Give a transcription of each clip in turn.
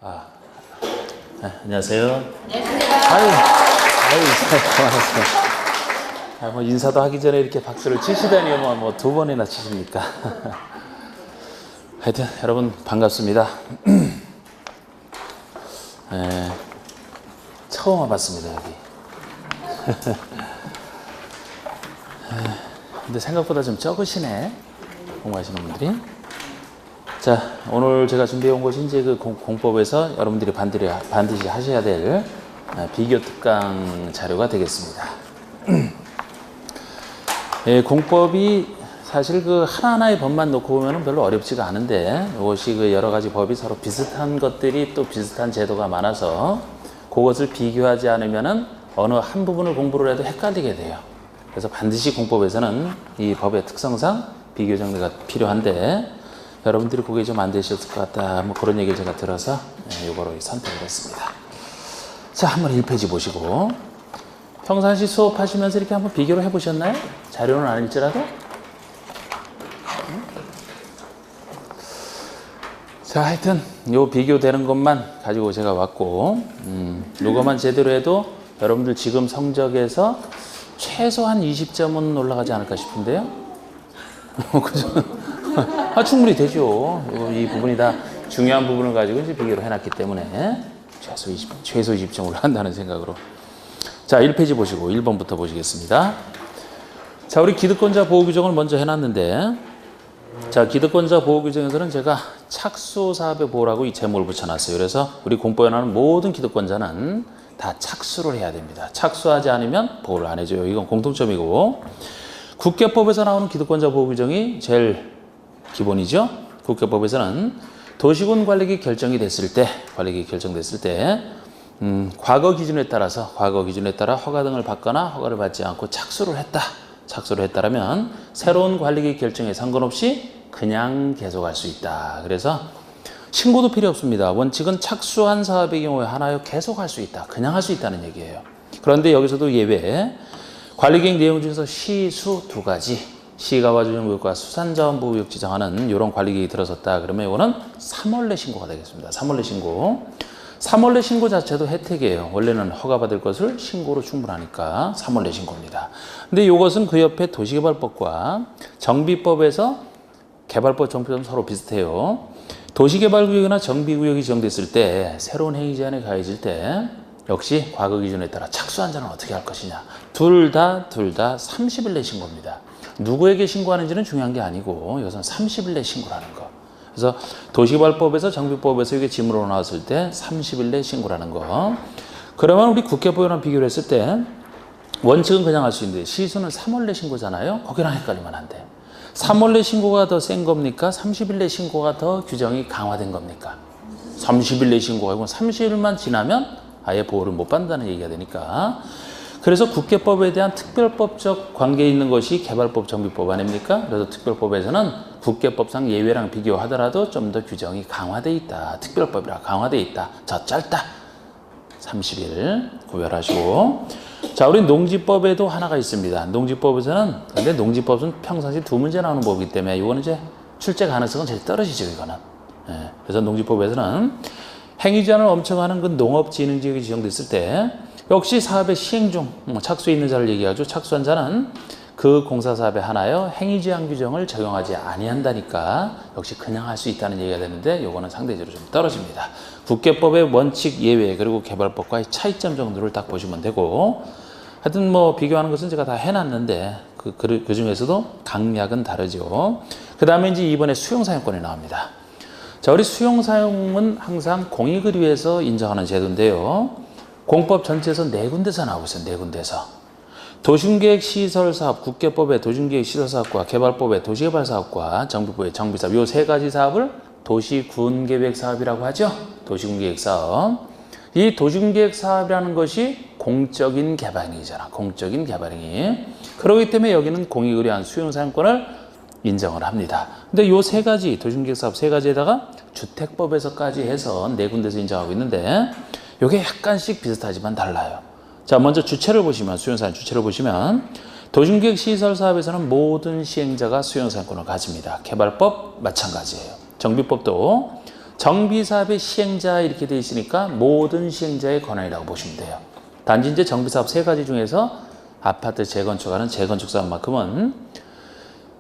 아, 네, 안녕하세요. 안녕하세요. 아유, 고맙습니다. 뭐 인사도 하기 전에 이렇게 박수를 치시다니 뭐 두 번이나 치십니까? 하여튼 여러분 반갑습니다. 네, 처음 와봤습니다 여기. 근데 생각보다 좀 적으시네 공부하시는 분들이. 자, 오늘 제가 준비해 온 것이 이제 그 공법에서 여러분들이 반드시 하셔야 될 비교 특강 자료가 되겠습니다. 예, 공법이 사실 그 하나하나의 법만 놓고 보면 별로 어렵지가 않은데, 이것이 그 여러 가지 법이 서로 비슷한 것들이 또 비슷한 제도가 많아서 그것을 비교하지 않으면은 어느 한 부분을 공부를 해도 헷갈리게 돼요. 그래서 반드시 공법에서는 이 법의 특성상 비교 정리가 필요한데, 여러분들이 그게 좀 안 되셨을 것 같다, 뭐 그런 얘기를 제가 들어서 이거로 선택을 했습니다. 자, 한번 1페이지 보시고, 평상시 수업하시면서 이렇게 한번 비교를 해보셨나요? 자료는 아닐지라도? 자, 하여튼 요 비교되는 것만 가지고 제가 왔고, 요것만 제대로 해도 여러분들 지금 성적에서 최소한 20점은 올라가지 않을까 싶은데요. 그죠? 충분히 되죠. 이 부분이 다 중요한 부분을 가지고 이제 비교를 해놨기 때문에 최소 20점 올라간다는 생각으로. 자, 1페이지 보시고 1번부터 보시겠습니다. 자, 우리 기득권자 보호 규정을 먼저 해놨는데, 자, 기득권자 보호 규정에서는 제가 착수 사업의 보호라고 이 제목을 붙여놨어요. 그래서 우리 공법에 나오는 모든 기득권자는 다 착수를 해야 됩니다. 착수하지 않으면 보호를 안 해줘요. 이건 공통점이고, 국계법에서 나오는 기득권자 보호 규정이 제일 기본이죠. 국계법에서는 도시군 관리기 결정이 됐을 때, 과거 기준에 따라 허가 등을 받거나 허가를 받지 않고 착수를 했다라면 새로운 관리기 결정에 상관없이 그냥 계속할 수 있다. 그래서 신고도 필요 없습니다. 원칙은 착수한 사업의 경우에 하나요 계속할 수 있다, 그냥 할 수 있다는 얘기예요. 그런데 여기서도 예외, 관리계획 내용 중에서 시, 수 두 가지, 시가 와주정구역과 수산자원보호구역 지정하는 이런 관리계획이 들어섰다 그러면 이거는 3원래 신고가 되겠습니다. 3원래 신고. 3원래 신고 자체도 혜택이에요. 원래는 허가받을 것을 신고로 충분하니까 3원래 신고입니다. 근데 이것은 그 옆에 도시개발법과 정비법에서 개발법, 정비법 서로 비슷해요. 도시개발구역이나 정비구역이 지정됐을 때, 새로운 행위 제한이 가해질 때 역시 과거 기준에 따라 착수한 자는 어떻게 할 것이냐. 둘 다 30일 내 신고입니다. 누구에게 신고하는지는 중요한 게 아니고 이것은 30일 내 신고라는 거. 그래서 도시개발법에서 정비법에서 이게 지문으로 나왔을 때 30일 내 신고라는 거. 그러면 우리 국계법이랑 비교를 했을 때 원칙은 그냥 할 수 있는데 시수는 3월 내 신고잖아요. 거기랑 헷갈리면 안 돼. 3월 내 신고가 더 센 겁니까? 30일 내 신고가 더 규정이 강화된 겁니까? 30일 내 신고가 아니고 30일만 지나면 아예 보호를 못 받는다는 얘기가 되니까. 그래서 국계법에 대한 특별법적 관계에 있는 것이 개발법, 정비법 아닙니까? 그래서 특별법에서는 국계법상 예외랑 비교하더라도 좀 더 규정이 강화돼 있다. 특별법이라 강화돼 있다. 더 짧다. 30일 구별하시고. 자, 우리 농지법에도 하나가 있습니다. 농지법에서는, 근데 농지법은 평상시 두 문제 나오는 법이기 때문에 이거는 이제 출제 가능성은 제일 떨어지죠, 이거는. 예, 그래서 농지법에서는 행위 제한을 엄청 하는 그 농업진흥지역이 지정됐을 때 역시 사업의 시행 중 착수해 있는 자를 얘기하죠. 착수한 자는 그 공사사업에 하나여 행위 제한 규정을 적용하지 아니한다니까 역시 그냥 할 수 있다는 얘기가 되는데 요거는 상대적으로 좀 떨어집니다. 국계법의 원칙 예외 그리고 개발법과의 차이점 정도를 딱 보시면 되고, 하여튼 뭐 비교하는 것은 제가 다 해놨는데 그 중에서도 강약은 다르죠. 그 다음에 이제 이번에 수용사용권이 나옵니다. 자, 우리 수용사용은 항상 공익을 위해서 인정하는 제도인데요. 공법 전체에서 4군데서 나오고 있어요. 4군데서. 도심계획시설사업, 국계법의 도심계획시설사업과 개발법의 도시개발사업과 정비법의 정비사업, 요 3가지 사업을 도시군계획사업이라고 하죠. 도시군계획사업. 이 도시군계획사업이라는 것이 공적인 개발행위잖아. 공적인 개발행위. 그렇기 때문에 여기는 공익을 위한 수용사용권을 인정을 합니다. 근데 요 3가지, 도시군계획사업 3가지에다가 주택법에서까지 해서 4군데서 인정하고 있는데 요게 약간씩 비슷하지만 달라요. 자, 먼저 주체를 보시면, 수용사용 주체를 보시면, 도심계획 시설 사업에서는 모든 시행자가 수용사용권을 가집니다. 개발법 마찬가지예요. 정비법도 정비사업의 시행자 이렇게 돼 있으니까 모든 시행자의 권한이라고 보시면 돼요. 단지 이제 정비사업 3가지 중에서 아파트 재건축하는 재건축 사업만큼은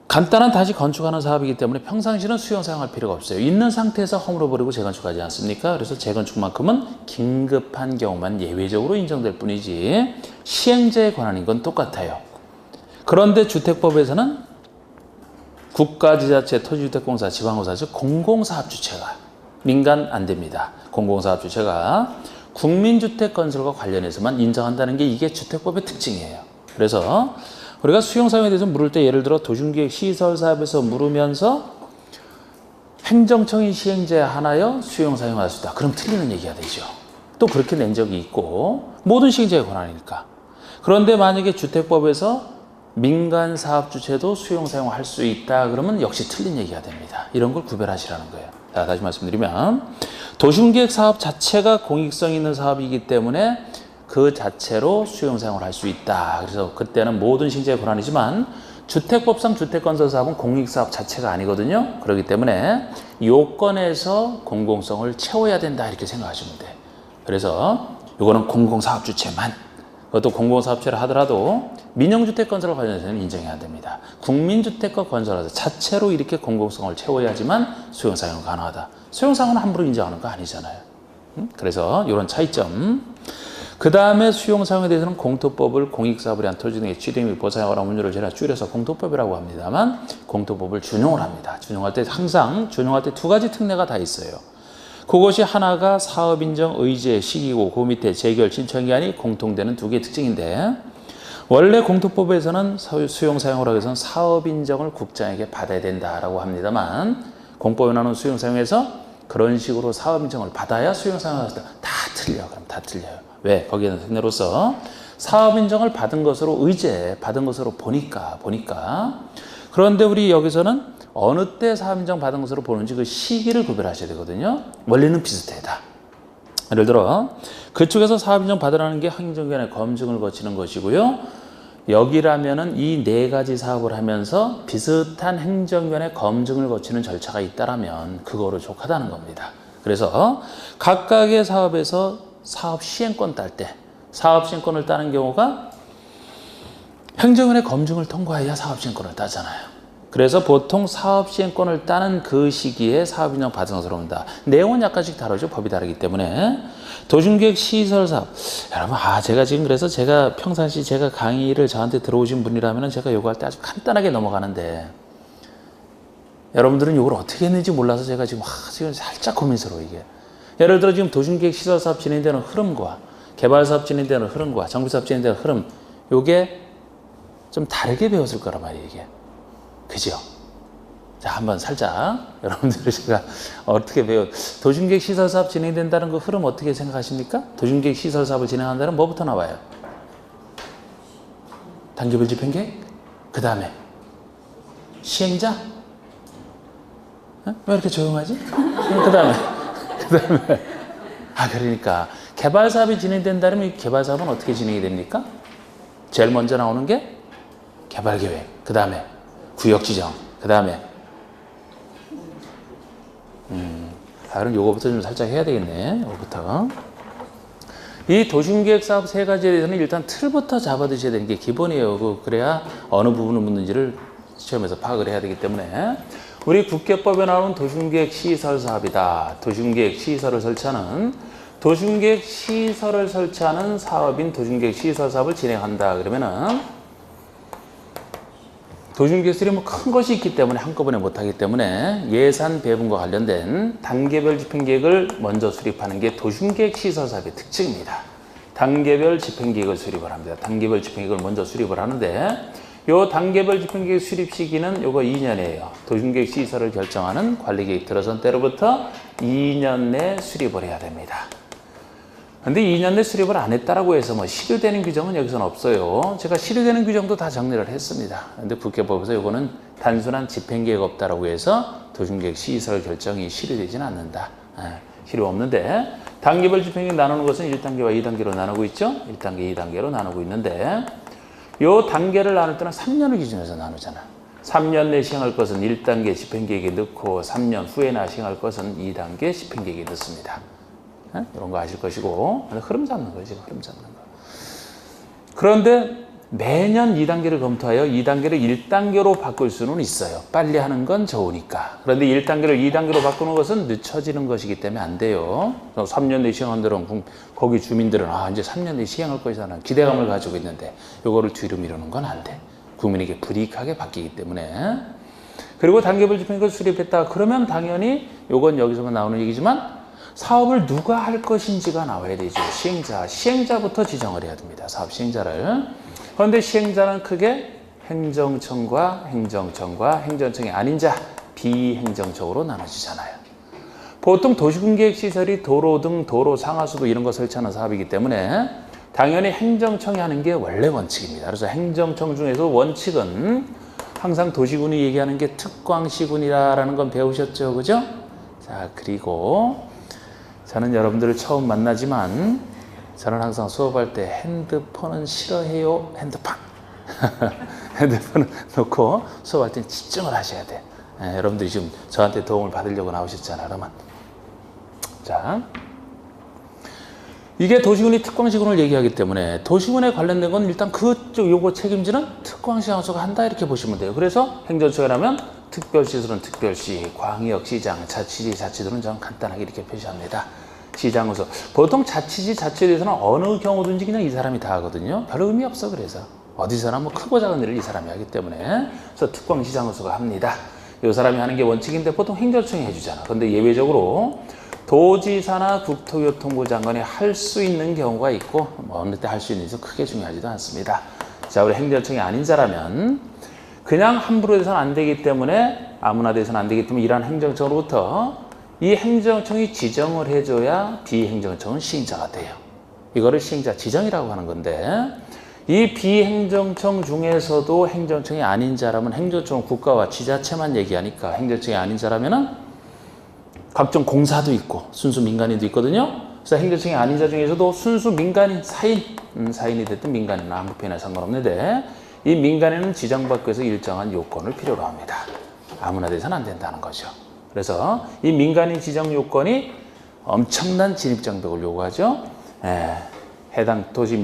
간단한 다시 건축하는 사업이기 때문에 평상시는 수용 사용할 필요가 없어요. 있는 상태에서 허물어 버리고 재건축하지 않습니까? 그래서 재건축만큼은 긴급한 경우만 예외적으로 인정될 뿐이지 시행자의 권한인 건 똑같아요. 그런데 주택법에서는 국가지자체, 토지주택공사, 지방공사, 즉 공공사업 주체가 민간 안 됩니다. 공공사업 주체가 국민주택 건설과 관련해서만 인정한다는 게 이게 주택법의 특징이에요. 그래서 우리가 수용사용에 대해서 물을 때 예를 들어 도심계획 시설사업에서 물으면서 행정청이 시행자에 하나여 수용사용할 수 있다. 그럼 틀리는 얘기가 되죠. 또 그렇게 낸 적이 있고 모든 시행자의 권한이니까. 그런데 만약에 주택법에서 민간 사업 주체도 수용 사용할 수 있다 그러면 역시 틀린 얘기가 됩니다. 이런 걸 구별하시라는 거예요. 자, 다시 말씀드리면 도심계획 사업 자체가 공익성 있는 사업이기 때문에 그 자체로 수용 사용을 할 수 있다. 그래서 그때는 모든 시행자의 권한이지만 주택법상 주택건설 사업은 공익사업 자체가 아니거든요. 그렇기 때문에 요건에서 공공성을 채워야 된다 이렇게 생각하시면 돼요. 그래서 요거는 공공사업 주체만, 그것도 공공사업체를 하더라도 민영주택건설과 관련해서는 인정해야 됩니다. 국민주택과 건설하자 자체로 이렇게 공공성을 채워야지만 수용사용은 가능하다. 수용사용은 함부로 인정하는 거 아니잖아요. 그래서 이런 차이점. 그 다음에 수용사용에 대해서는 공토법을 공익사업을 위한 토지 등의 취득 및 보상하거나 운유를 제가 줄여서 공토법이라고 합니다만 공토법을 준용을 합니다. 준용할 때 항상 준용할 때 2가지 특례가 다 있어요. 그것이 하나가 사업인정 의제 시기고 그 밑에 재결 신청기한이 공통되는 2개의 특징인데 원래 공토법에서는 수용사용을 하기 위해서는 사업인정을 국장에게 받아야 된다라고 합니다만 공법에 나오는 수용사용에서 그런 식으로 사업인정을 받아야 수용사용을 할 수 있다. 다 틀려. 그럼 다 틀려요. 왜? 거기에는 특례로서 사업인정을 받은 것으로 의제 받은 것으로 보니까 그런데 우리 여기서는 어느 때 사업인정 받은 것으로 보는지 그 시기를 구별하셔야 되거든요. 원리는 비슷해 다. 예를 들어 그쪽에서 사업인정 받으라는 게 행정기관의 검증을 거치는 것이고요. 여기라면은 이 4가지 사업을 하면서 비슷한 행정기관의 검증을 거치는 절차가 있다라면 그거로 족하다는 겁니다. 그래서 각각의 사업에서 사업 시행권 딸 때 사업 시행권을 따는 경우가 행정위원회 검증을 통과해야 사업 시행권을 따잖아요. 그래서 보통 사업 시행권을 따는 그 시기에 사업인정 받은 것으로 본다. 내용은 약간씩 다르죠. 법이 다르기 때문에. 도심계획 시설사업. 여러분, 제가 지금 그래서 제가 평상시 제가 강의를 저한테 들어오신 분이라면 제가 요거 할 때 아주 간단하게 넘어가는데 여러분들은 요걸 어떻게 했는지 몰라서 제가 지금 살짝 고민스러워 이게. 예를 들어 지금 도심계획 시설사업 진행되는 흐름과 개발사업 진행되는 흐름과 정비사업 진행되는 흐름 요게 좀 다르게 배웠을 거란 말이에요 이게. 그죠? 자, 한번 살짝 여러분들 제가 어떻게 도심계획 시설사업 진행된다는 그 흐름 어떻게 생각하십니까? 도심계획 시설사업을 진행한다는 뭐부터 나와요? 단계별 집행계획? 그 다음에 시행자? 왜 이렇게 조용하지? 그 다음에 그러니까 개발사업이 진행된다면 이 개발사업은 어떻게 진행이 됩니까? 제일 먼저 나오는 게 개발계획, 그 다음에 구역지정, 그 다음에 그럼 요거부터 좀 살짝 해야 되겠네. 요거부터. 이 도심계획 사업 3가지에 대해서는 일단 틀부터 잡아두셔야 되는 게 기본이에요. 그래야 어느 부분을 묻는지를 시험에서 파악을 해야 되기 때문에 우리 국계법에 나오는 도심계획 시설 사업이다. 도심계획 시설을 설치하는 사업인 도심계획 시설 사업을 진행한다. 그러면은 도심계획설이 큰 것이 있기 때문에 한꺼번에 못하기 때문에 예산 배분과 관련된 단계별 집행계획을 먼저 수립하는 게 도심계획 시설 사업의 특징입니다. 단계별 집행계획을 수립을 합니다. 단계별 집행계획을 먼저 수립을 하는데 요 단계별 집행계획 수립 시기는 요거 2년이에요. 도심계획 시설을 결정하는 관리계획 들어선 때로부터 2년 내 수립을 해야 됩니다. 근데 2년 내 수립을 안 했다라고 해서 실효되는 규정은 여기서는 없어요. 제가 실효되는 규정도 다 정리를 했습니다. 근데 국계법에서 요거는 단순한 집행계획 없다라고 해서 도심계획 시설 결정이 실효되지는 않는다. 필요 없는데 단계별 집행계획 나누는 것은 1단계와 2단계로 나누고 있죠. 1단계, 2단계로 나누고 있는데 요 단계를 나눌 때는 3년을 기준으로 해서 나누잖아. 3년 내 시행할 것은 1단계 집행계획에 넣고 3년 후에나 시행할 것은 2단계 집행계획에 넣습니다. 이런 거 아실 것이고 흐름 잡는 거예요. 지금 흐름 잡는 거. 그런데 매년 2단계를 검토하여 2단계를 1단계로 바꿀 수는 있어요. 빨리 하는 건 좋으니까. 그런데 1단계를 2단계로 바꾸는 것은 늦춰지는 것이기 때문에 안 돼요. 3년 내 시행한들은 거기 주민들은 이제 3년 내 시행할 것이라는 기대감을 가지고 있는데 이거를 뒤로 미루는 건 안 돼. 국민에게 불이익하게 바뀌기 때문에. 그리고 단계별 집행을 수립했다. 그러면 당연히 이건 여기서만 나오는 얘기지만 사업을 누가 할 것인지가 나와야 되죠. 시행자부터 지정을 해야 됩니다. 사업 시행자를. 그런데 시행자는 크게 행정청과 행정청이 아닌 자, 비행정청으로 나눠지잖아요. 보통 도시군계획시설이 도로 등 도로 상하수도 이런 거 설치하는 사업이기 때문에 당연히 행정청이 하는 게 원래 원칙입니다. 그래서 행정청 중에서 원칙은 항상 도시군이 얘기하는 게 특광시군이라는 건 배우셨죠, 그죠? 자, 그리고 저는 여러분들을 처음 만나지만 저는 항상 수업할 때 핸드폰은 싫어해요. 핸드폰은 놓고 수업할 때 집중을 하셔야 돼. 여러분들이 지금 저한테 도움을 받으려고 나오셨잖아요. 그러면 자, 이게 도시군이 특광시군을 얘기하기 때문에 도시군에 관련된 건 일단 그쪽 요거 책임지는 특광시장소가 한다 이렇게 보시면 돼요. 그래서 행정처라면 특별시설은 특별시, 광역시장, 자치지, 자치도는 좀 간단하게 이렇게 표시합니다. 시장으로서 보통 자치지, 자치에 대해서는 어느 경우든지 그냥 이 사람이 다 하거든요. 별 의미 없어. 그래서 어디서나 뭐 크고 작은 일을 이 사람이 하기 때문에 그래서 특광시장으로서가 합니다. 이 사람이 하는 게 원칙인데 보통 행정청이 해주잖아. 그런데 예외적으로 도지사나 국토교통부 장관이 할 수 있는 경우가 있고 어느 때 할 수 있는지 크게 중요하지도 않습니다. 자, 우리 행정청이 아닌 자라면 그냥 함부로 돼서는 안 되기 때문에 아무나 돼서는 안 되기 때문에 이러한 행정청으로부터 이 행정청이 지정을 해줘야 비행정청은 시행자가 돼요. 이거를 시행자 지정이라고 하는 건데 이 비행정청 중에서도 행정청이 아닌 자라면 행정청은 국가와 지자체만 얘기하니까 행정청이 아닌 자라면은 각종 공사도 있고 순수 민간인도 있거든요. 그래서 행정청이 아닌 자 중에서도 순수 민간인, 사인이 됐든 민간인 아무 편이나 상관없는데 이 민간인은 지정받기 위해서 일정한 요건을 필요로 합니다. 아무나 돼서는 안 된다는 거죠. 그래서 이 민간인 지정 요건이 엄청난 진입장벽을 요구하죠. 해당 도시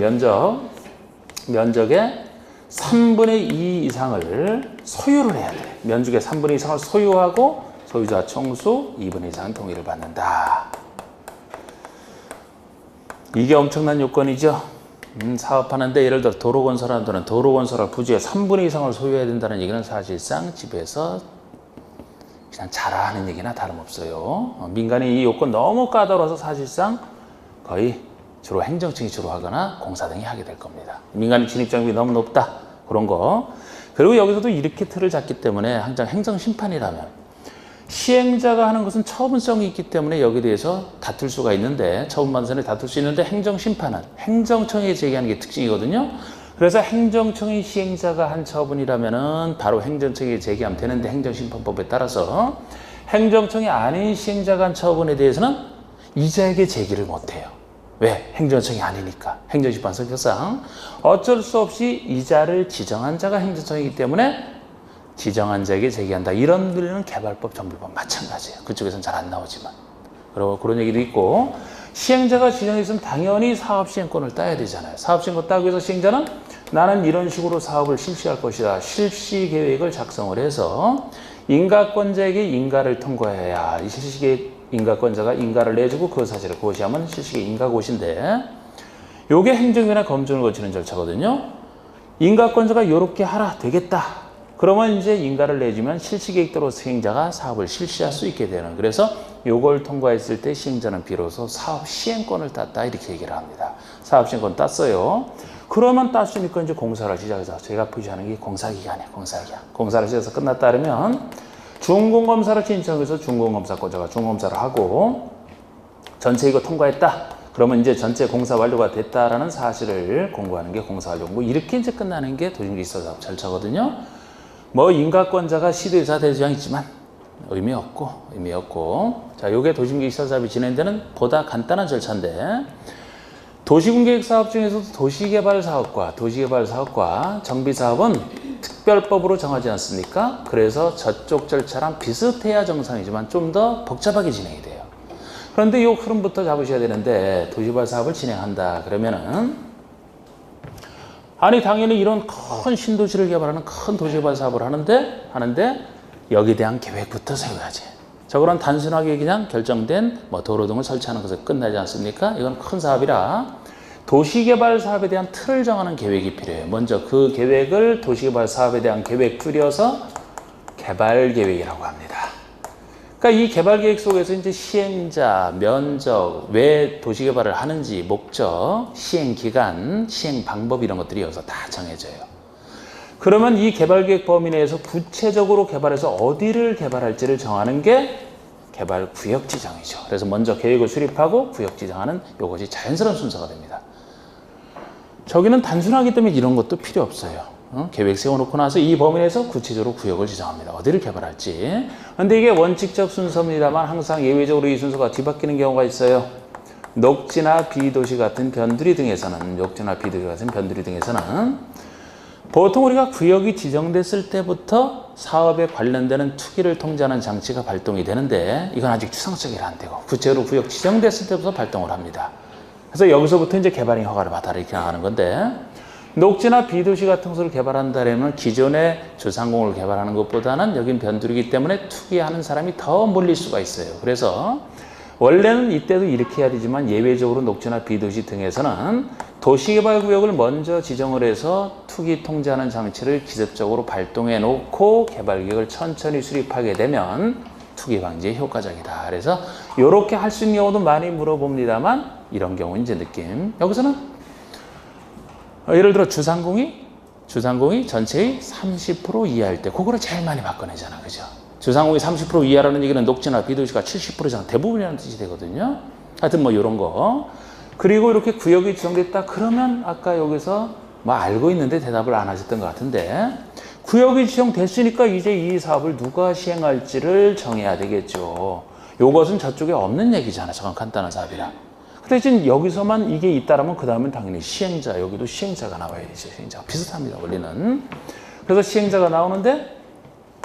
면적의 3분의 2 이상을 소유를 해야 돼. 면적의 3분의 2 이상을 소유하고 소유자 총수 2분의 2 이상 동의를 받는다. 이게 엄청난 요건이죠. 사업하는데 예를 들어 도로 건설하는 데는 도로 건설할 부지의 3분의 2 이상을 소유해야 된다는 얘기는 사실상 집에서 그냥 잘하는 얘기나 다름없어요. 민간이 이 요건 너무 까다로워서 사실상 거의 주로 행정청이 주로 하거나 공사 등이 하게 될 겁니다. 민간인 진입장벽이 너무 높다. 그런 거. 그리고 여기서도 이렇게 틀을 잡기 때문에 항상 행정심판이라면 시행자가 하는 것은 처분성이 있기 때문에 여기에 대해서 다툴 수가 있는데 처분반선에 다툴 수 있는데 행정심판은 행정청에 제기하는 게 특징이거든요. 그래서 행정청이 시행자가 한 처분이라면은 바로 행정청에 제기하면 되는데 행정심판법에 따라서 행정청이 아닌 시행자가 한 처분에 대해서는 이자에게 제기를 못해요. 왜? 행정청이 아니니까. 행정심판 성격상 어쩔 수 없이 이자를 지정한 자가 행정청이기 때문에 지정한 자에게 제기한다. 이런 분은 개발법, 정비법 마찬가지예요. 그쪽에서는 잘 안 나오지만. 그리고 그런 얘기도 있고 시행자가 지정했으면 당연히 사업시행권을 따야 되잖아요. 사업시행권 따기 위해서 시행자는 나는 이런 식으로 사업을 실시할 것이다. 실시계획을 작성을 해서 인가권자에게 인가를 통과해야 이 실시계획 인가권자가 인가를 내주고 그 사실을 고시하면 실시계획 인가고시인데 요게 행정위원회 검증을 거치는 절차거든요. 인가권자가 이렇게 하라 되겠다. 그러면 이제 인가를 내주면 실시계획대로 시행자가 사업을 실시할 수 있게 되는. 그래서 요걸 통과했을 때 시행자는 비로소 사업 시행권을 땄다 이렇게 얘기를 합니다. 사업 시행권 땄어요. 그러면 땄으니까 이제 공사를 시작해서 제가 표시하는 게 공사기간이에요. 공사를 시작해서 끝났다 그러면 준공검사를 신청해서 준공검사권자가 준공검사를 하고 전체 이거 통과했다. 그러면 이제 전체 공사 완료가 됐다라는 사실을 공고하는 게 공사 완료 공고. 이렇게 이제 끝나는 게 도시공사사업 절차거든요. 뭐 인가권자가 시도의사 대주장 있지만 의미 없고. 자, 요게 도시공사사업이 진행되는 보다 간단한 절차인데 도시군계획 사업 중에서도 도시개발사업과 정비사업은 특별법으로 정하지 않습니까? 그래서 저쪽 절차랑 비슷해야 정상이지만 좀 더 복잡하게 진행이 돼요. 그런데 이 흐름부터 잡으셔야 되는데 도시개발 사업을 진행한다 그러면은 아니 당연히 이런 큰 신도시를 개발하는 큰 도시개발 사업을 하는데 여기에 대한 계획부터 세워야지. 저거는 단순하게 그냥 결정된 뭐 도로 등을 설치하는 것에 끝나지 않습니까? 이건 큰 사업이라 도시개발 사업에 대한 틀을 정하는 계획이 필요해요. 먼저 그 계획을 도시개발 사업에 대한 계획 줄여서 개발계획이라고 합니다. 그러니까 이 개발계획 속에서 이제 시행자, 면적, 왜 도시개발을 하는지, 목적, 시행기간, 시행방법 이런 것들이 여기서 다 정해져요. 그러면 이 개발계획 범위 내에서 구체적으로 개발해서 어디를 개발할지를 정하는 게 개발구역 지정이죠. 그래서 먼저 계획을 수립하고 구역 지정하는 이것이 자연스러운 순서가 됩니다. 저기는 단순하기 때문에 이런 것도 필요 없어요. 계획 세워놓고 나서 이 범위 내에서 구체적으로 구역을 지정합니다. 어디를 개발할지. 그런데 이게 원칙적 순서입니다만 항상 예외적으로 이 순서가 뒤바뀌는 경우가 있어요. 녹지나 비도시 같은 변두리 등에서는 보통 우리가 구역이 지정됐을 때부터 사업에 관련되는 투기를 통제하는 장치가 발동이 되는데 이건 아직 추상적이라 안 되고 구체적으로 구역 지정됐을 때부터 발동을 합니다. 그래서 여기서부터 이제 개발인 허가를 받아라 이렇게 나가는 건데 녹지나 비도시 같은 것을 개발한다면 기존의 주상공을 개발하는 것보다는 여긴 변두리이기 때문에 투기하는 사람이 더 몰릴 수가 있어요. 그래서 원래는 이때도 이렇게 해야 되지만 예외적으로 녹지나 비도시 등에서는 도시개발구역을 먼저 지정을 해서 투기 통제하는 장치를 기습적으로 발동해 놓고 개발계획을 천천히 수립하게 되면 투기 방지에 효과적이다. 그래서 이렇게 할 수 있는 경우도 많이 물어봅니다만 이런 경우 이제 느낌. 여기서는 예를 들어 주상공이 전체의 30% 이하일 때 그거를 제일 많이 바꿔내잖아. 그죠? 주상공이 30% 이하라는 얘기는 녹지나 비도시가 70%잖아. 대부분이라는 뜻이 되거든요. 하여튼 뭐 이런 거. 그리고 이렇게 구역이 지정됐다 그러면 아까 여기서 뭐 알고 있는데 대답을 안 하셨던 것 같은데 구역이 지정됐으니까 이제 이 사업을 누가 시행할지를 정해야 되겠죠. 요것은 저쪽에 없는 얘기잖아. 저건 간단한 사업이라. 그 대신 여기서만 이게 있다라면 그 다음엔 당연히 시행자, 여기도 시행자가 나와야 되죠. 시행자가 비슷합니다. 원리는. 그래서 시행자가 나오는데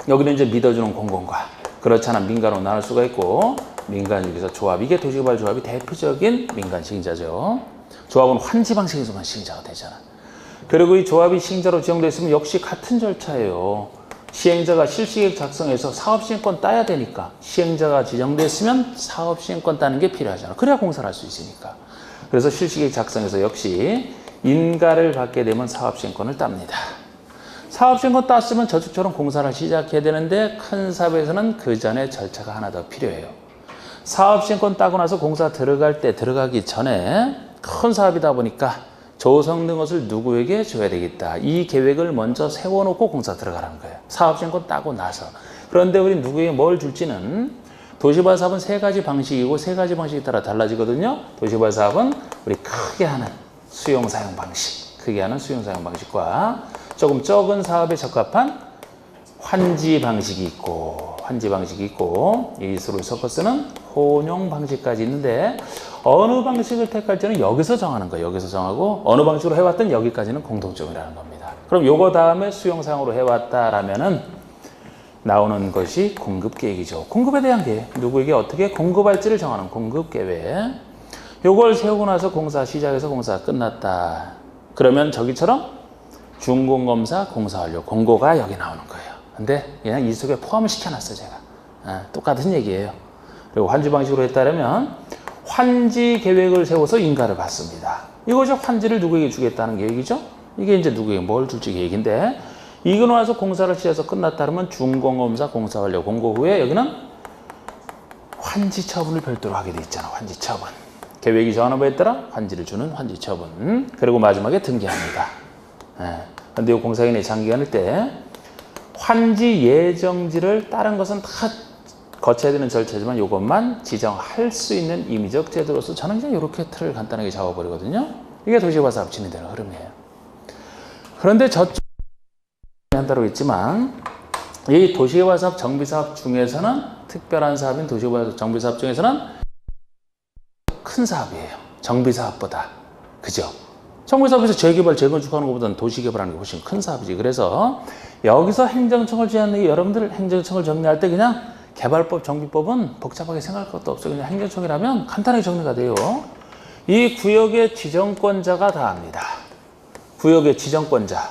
여기는 이제 믿어주는 공공과 그렇지 않은 민간으로 나눌 수가 있고 민간 중에서 조합, 이게 도시개발 조합이 대표적인 민간 시행자죠. 조합은 환지 방식에서만 시행자가 되잖아. 그리고 이 조합이 시행자로 지정됐으면 역시 같은 절차예요. 시행자가 실시계획 작성해서 사업시행권 따야 되니까 시행자가 지정됐으면 사업시행권 따는 게 필요하잖아. 그래야 공사를 할 수 있으니까. 그래서 실시계획 작성에서 역시 인가를 받게 되면 사업시행권을 땁니다. 사업시행권 땄으면 저쪽처럼 공사를 시작해야 되는데 큰 사업에서는 그 전에 절차가 하나 더 필요해요. 사업시행권 따고 나서 공사 들어가기 전에 큰 사업이다 보니까 조성 등 것을 누구에게 줘야 되겠다. 이 계획을 먼저 세워놓고 공사 들어가라는 거예요. 사업시행권 따고 나서. 그런데 우리 누구에게 뭘 줄지는 도시개발 사업은 세 가지 방식이고 세 가지 방식에 따라 달라지거든요. 도시개발 사업은 우리 크게 하는 수용사용 방식과 조금 적은 사업에 적합한 환지 방식이 있고 이 수를 섞어 쓰는 혼용 방식까지 있는데 어느 방식을 택할지는 여기서 정하는 거예요. 여기서 정하고 어느 방식으로 해왔든 여기까지는 공통점이라는 겁니다. 그럼 요거 다음에 수용사용으로 해왔다라면은 나오는 것이 공급계획이죠. 공급에 대한 계획, 누구에게 어떻게 공급할지를 정하는 공급계획. 요걸 세우고 나서 공사 시작해서 공사 끝났다. 그러면 저기처럼 준공검사, 공사완료, 공고가 여기 나오는 거예요. 근데 그냥 이 속에 포함을 시켜놨어 제가. 똑같은 얘기예요. 그리고 환지 방식으로 했다면 환지 계획을 세워서 인가를 받습니다. 이것이 환지를 누구에게 주겠다는 계획이죠. 이게 이제 누구에게 뭘 줄지 계획인데 이거 나서 공사를 시작해서 끝났다 그러면 준공검사, 공사완료, 공고 후에 여기는 환지 처분을 별도로 하게 돼 있잖아. 환지 처분. 계획이 정하는 바에 따라 환지를 주는 환지 처분. 그리고 마지막에 등기합니다. 근데 이 공사기간이 장기간일 때 환지 예정지를 다른 것은 다 거쳐야 되는 절차지만 이것만 지정할 수 있는 임의적 제도로서 저는 그냥 이렇게 틀을 간단하게 잡아버리거든요. 이게 도시개발 사업 진행되는 흐름이에요. 그런데 저쪽 한다고 했지만 이 도시개발 사업 정비사업 중에서는 특별한 사업인 도시개발 정비사업 중에서는 큰 사업이에요. 정비사업보다. 그죠? 정비사업에서 재개발, 재건축하는 것보다는 도시개발하는 게 훨씬 큰 사업이지. 그래서 여기서 행정청을 제안해 여러분들 행정청을 정리할 때 그냥 개발법, 정비법은 복잡하게 생각할 것도 없어요. 그냥 행정청이라면 간단하게 정리가 돼요. 이 구역의 지정권자가 다 합니다. 구역의 지정권자.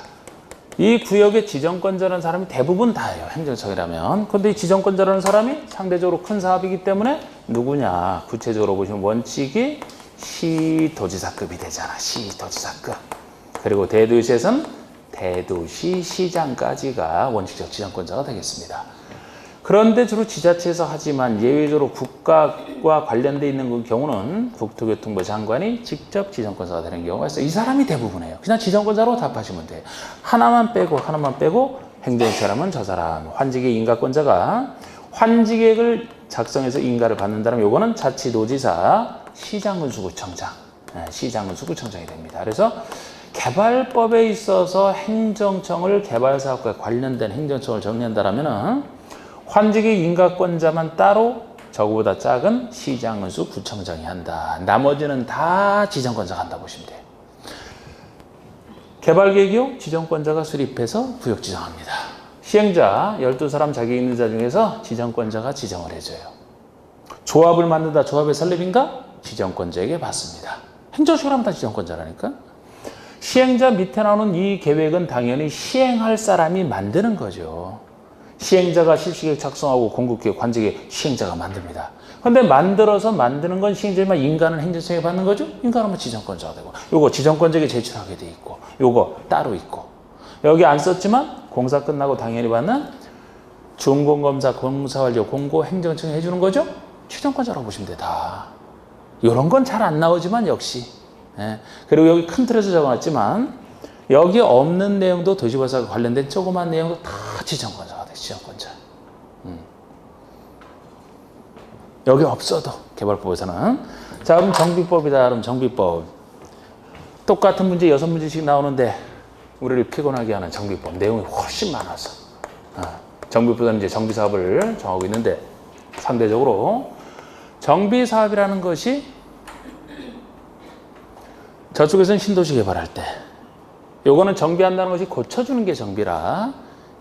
이 구역의 지정권자라는 사람이 대부분 다예요. 행정청이라면. 그런데 이 지정권자라는 사람이 상대적으로 큰 사업이기 때문에 누구냐. 구체적으로 보시면 원칙이 시도지사급이 되잖아. 시도지사급. 그리고 대도시에서는 대도시 시장까지가 원칙적 지정권자가 되겠습니다. 그런데 주로 지자체에서 하지만 예외적으로 국가와 관련돼 있는 그 경우는 국토교통부 장관이 직접 지정권자가 되는 경우가 있어요. 이 사람이 대부분이에요. 그냥 지정권자로 답하시면 돼요. 하나만 빼고 행정처라면 저 사람. 환지계 인가권자가 환지계획을 작성해서 인가를 받는다면 요거는 자치도지사, 시장군수구청장, 시장군수구청장이 됩니다. 그래서 개발법에 있어서 행정청을 개발사업과 관련된 행정청을 정리한다라면은 환지계 인가권자만 따로 저거보다 작은 시장군수 구청장이 한다. 나머지는 다 지정권자가 한다 보시면 돼요. 개발계획이요? 지정권자가 수립해서 구역 지정합니다. 시행자 12사람 자기 있는 자 중에서 지정권자가 지정을 해줘요. 조합을 만든다. 조합의 설립인가? 지정권자에게 받습니다. 행정식으로 하면 다 지정권자라니까. 시행자 밑에 나오는 이 계획은 당연히 시행할 사람이 만드는 거죠. 시행자가 실시계획 작성하고 공급계획, 관제계획 시행자가 만듭니다. 그런데 만드는 건 시행자지만 인가는 행정청에 받는 거죠? 인가는 지정권자가 되고 요거 지정권자에게 제출하게 돼 있고 요거 따로 있고 여기 안 썼지만 공사 끝나고 당연히 받는 준공검사, 공사완료, 공고 행정청이 해주는 거죠? 지정권자라고 보시면 돼. 다. 이런 건 잘 안 나오지만 역시 그리고 여기 큰 틀에서 적어놨지만 여기 없는 내용도 도시개발과 관련된 조그만 내용도 다 지정권자가 돼. 지정권자. 여기 없어도 개발법에서는. 자, 그럼 정비법이다. 그럼 정비법. 똑같은 문제 6문제씩 나오는데 우리를 피곤하게 하는 정비법 내용이 훨씬 많아서 정비법은 이제 정비사업을 정하고 있는데 상대적으로 정비사업이라는 것이 저쪽에서는 신도시 개발할 때 요거는 정비한다는 것이 고쳐주는 게 정비라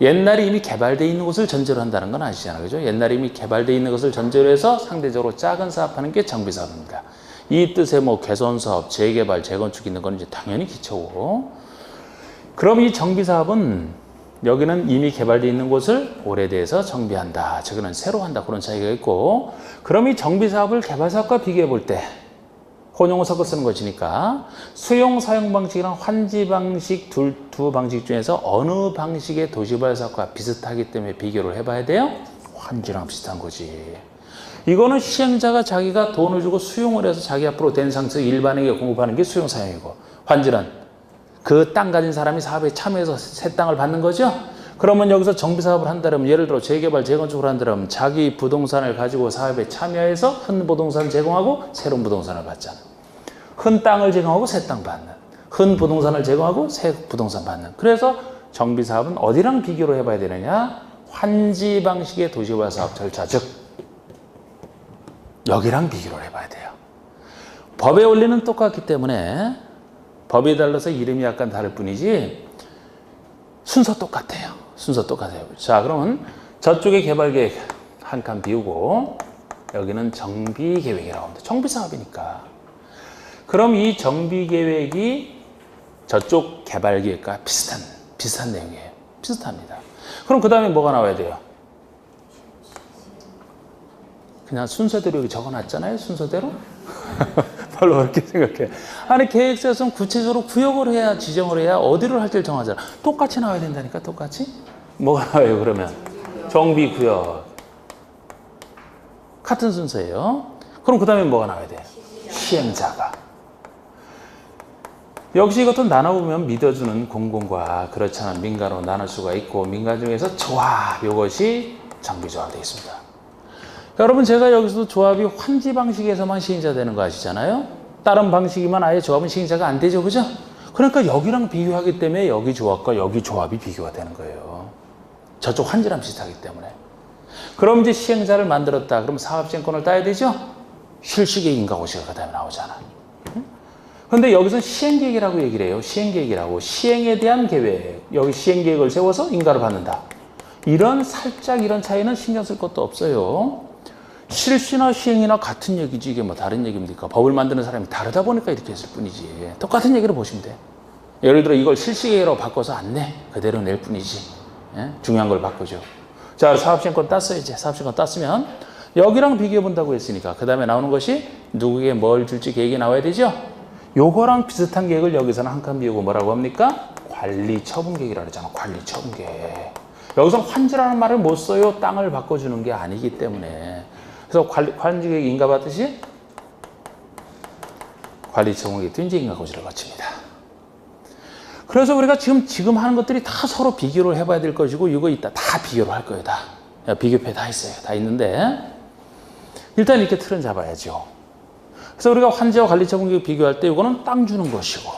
옛날에 이미 개발되어 있는 곳을 전제로 한다는 건 아시잖아요. 그죠? 옛날에 이미 개발되어 있는 것을 전제로 해서 상대적으로 작은 사업하는 게 정비사업입니다. 이 뜻의 뭐 개선사업, 재개발, 재건축 있는 건 이제 당연히 기초고 그럼 이 정비사업은 여기는 이미 개발되어 있는 곳을 오래돼서 정비한다. 저기는 새로 한다. 그런 차이가 있고 그럼 이 정비사업을 개발사업과 비교해 볼 때 혼용을 섞어 쓰는 것이니까 수용 사용 방식이랑 환지 방식 두 방식 중에서 어느 방식의 도시개발 사업과 비슷하기 때문에 비교를 해봐야 돼요? 환지랑 비슷한 거지. 이거는 시행자가 자기가 돈을 주고 수용을 해서 자기 앞으로 된 상태 일반에게 공급하는 게 수용 사용이고 환지는 그 땅 가진 사람이 사업에 참여해서 새 땅을 받는 거죠. 그러면 여기서 정비사업을 한다면 예를 들어 재개발, 재건축을 한다면 자기 부동산을 가지고 사업에 참여해서 흔 부동산 제공하고 새로운 부동산을 받잖아. 흔 땅을 제공하고 새 땅 받는. 흔 부동산을 제공하고 새 부동산 받는. 그래서 정비사업은 어디랑 비교를 해봐야 되느냐? 환지 방식의 도시개발 사업 절차, 즉 여기랑 비교를 해봐야 돼요. 법의 원리는 똑같기 때문에 법에 달라서 이름이 약간 다를 뿐이지 순서 똑같아요. 순서 똑같아요. 자, 그러면 저쪽에 개발계획 한 칸 비우고 여기는 정비계획이라고 합니다. 정비사업이니까. 그럼 이 정비계획이 저쪽 개발계획과 비슷한 내용이에요. 비슷합니다. 그럼 그 다음에 뭐가 나와야 돼요? 그냥 순서대로 여기 적어놨잖아요. 순서대로. 별로 그렇게 생각해. 아니 계획서에서는 구체적으로 구역을 해야 지정을 해야 어디를 할지를 정하잖아. 똑같이 나와야 된다니까. 똑같이. 뭐가 나와요 그러면? 정비구역. 같은 순서예요. 그럼 그 다음에 뭐가 나와야 돼요? 시행자가. 역시 이것도 나눠보면 믿어주는 공공과 그렇지 않은 민간으로 나눌 수가 있고 민간 중에서 조합. 이것이 정비조합이 되어 있습니다. 여러분 제가 여기서도 조합이 환지 방식에서만 시행자 되는 거 아시잖아요. 다른 방식이면 아예 조합은 시행자가 안 되죠. 그죠? 그러니까 여기랑 비교하기 때문에 여기 조합과 여기 조합이 비교가 되는 거예요. 저쪽 환지랑 비슷하기 때문에. 그럼 이제 시행자를 만들었다. 그럼 사업시행권을 따야 되죠? 실시계획 인가고시가 그 다음에 나오잖아. 근데 여기서는 시행계획이라고 얘기를 해요. 시행계획이라고. 시행에 대한 계획. 여기 시행계획을 세워서 인가를 받는다. 살짝 이런 차이는 신경 쓸 것도 없어요. 실시나 시행이나 같은 얘기지 이게 뭐 다른 얘기입니까? 법을 만드는 사람이 다르다 보니까 이렇게 했을 뿐이지. 똑같은 얘기를 보시면 돼. 예를 들어 이걸 실시계획으로 바꿔서 안 내. 그대로 낼 뿐이지. 예? 중요한 걸 바꾸죠. 자, 사업시행권 땄어요. 이제 사업시행권 땄으면 여기랑 비교해 본다고 했으니까 그 다음에 나오는 것이 누구에게 뭘 줄지 계획이 나와야 되죠. 요거랑 비슷한 계획을 여기서는 한 칸 비우고 뭐라고 합니까? 관리처분계획이라고 하잖아. 관리처분계획. 여기서 환지라는 말을 못 써요. 땅을 바꿔주는 게 아니기 때문에. 그래서 환지계획 인가받듯이 관리처분계획도 이제 인가고지를 거칩니다. 그래서 우리가 지금 하는 것들이 다 서로 비교를 해봐야 될 것이고 이거 이따 다 비교를 할 거예요. 다. 비교표 다 있어요. 다 있는데 일단 이렇게 틀은 잡아야죠. 그래서 우리가 환지와 관리처분계획 비교할 때 이거는 땅 주는 것이고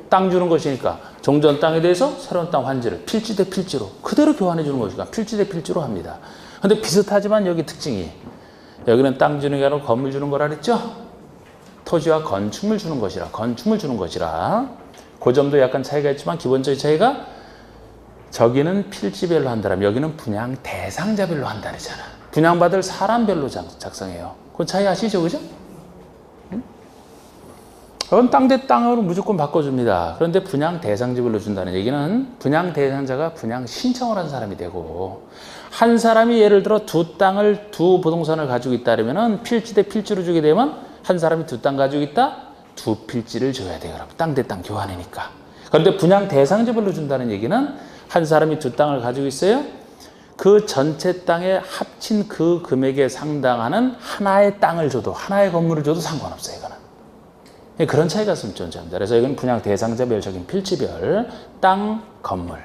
땅 주는 것이니까 종전 땅에 대해서 새로운 땅 환지를 필지 대 필지로 그대로 교환해 주는 것이니까 필지 대 필지로 합니다. 근데 비슷하지만 여기 특징이 여기는 땅 주는 게 아니라 건물 주는 거라 그랬죠? 토지와 건축물 주는 것이라 건축물 주는 것이라 그 점도 약간 차이가 있지만 기본적인 차이가 저기는 필지별로 한다면 여기는 분양 대상자별로 한다 그러잖아. 분양받을 사람별로 작성해요. 그 차이 아시죠? 그죠? 그건 땅 대 땅으로 무조건 바꿔줍니다. 그런데 분양 대상자별로 준다는 얘기는 분양 대상자가 분양 신청을 한 사람이 되고 한 사람이 예를 들어 두 부동산을 가지고 있다 그러면 필지 대 필지로 주게 되면 한 사람이 두 땅 가지고 있다? 두 필지를 줘야 돼요. 땅 대 땅 교환이니까. 그런데 분양 대상자별로 준다는 얘기는 한 사람이 두 땅을 가지고 있어요. 그 전체 땅에 합친 그 금액에 상당하는 하나의 땅을 줘도 하나의 건물을 줘도 상관없어요. 이거는. 그런 차이가 있으면 존재합니다. 그래서 이건 분양 대상자별적인 필지별 땅, 건물.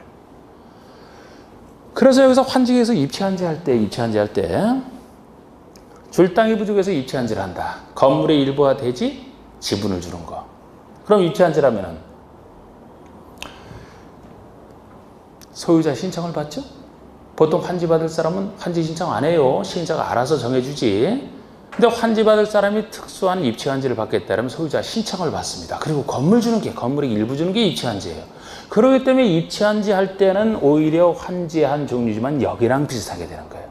그래서 여기서 환지에서 입체한지 할 때 줄 땅이 부족해서 입체한지를 한다. 건물의 일부와 대지, 지분을 주는 거. 그럼 입체한지라면은 소유자 신청을 받죠? 보통 환지 받을 사람은 환지 신청 안 해요. 시행자가 알아서 정해주지. 근데 환지 받을 사람이 특수한 입체한지를 받겠다면 소유자 신청을 받습니다. 그리고 건물의 일부 주는 게 입체한지예요. 그렇기 때문에 입체한지 할 때는 오히려 환지한 종류지만 여기랑 비슷하게 되는 거예요.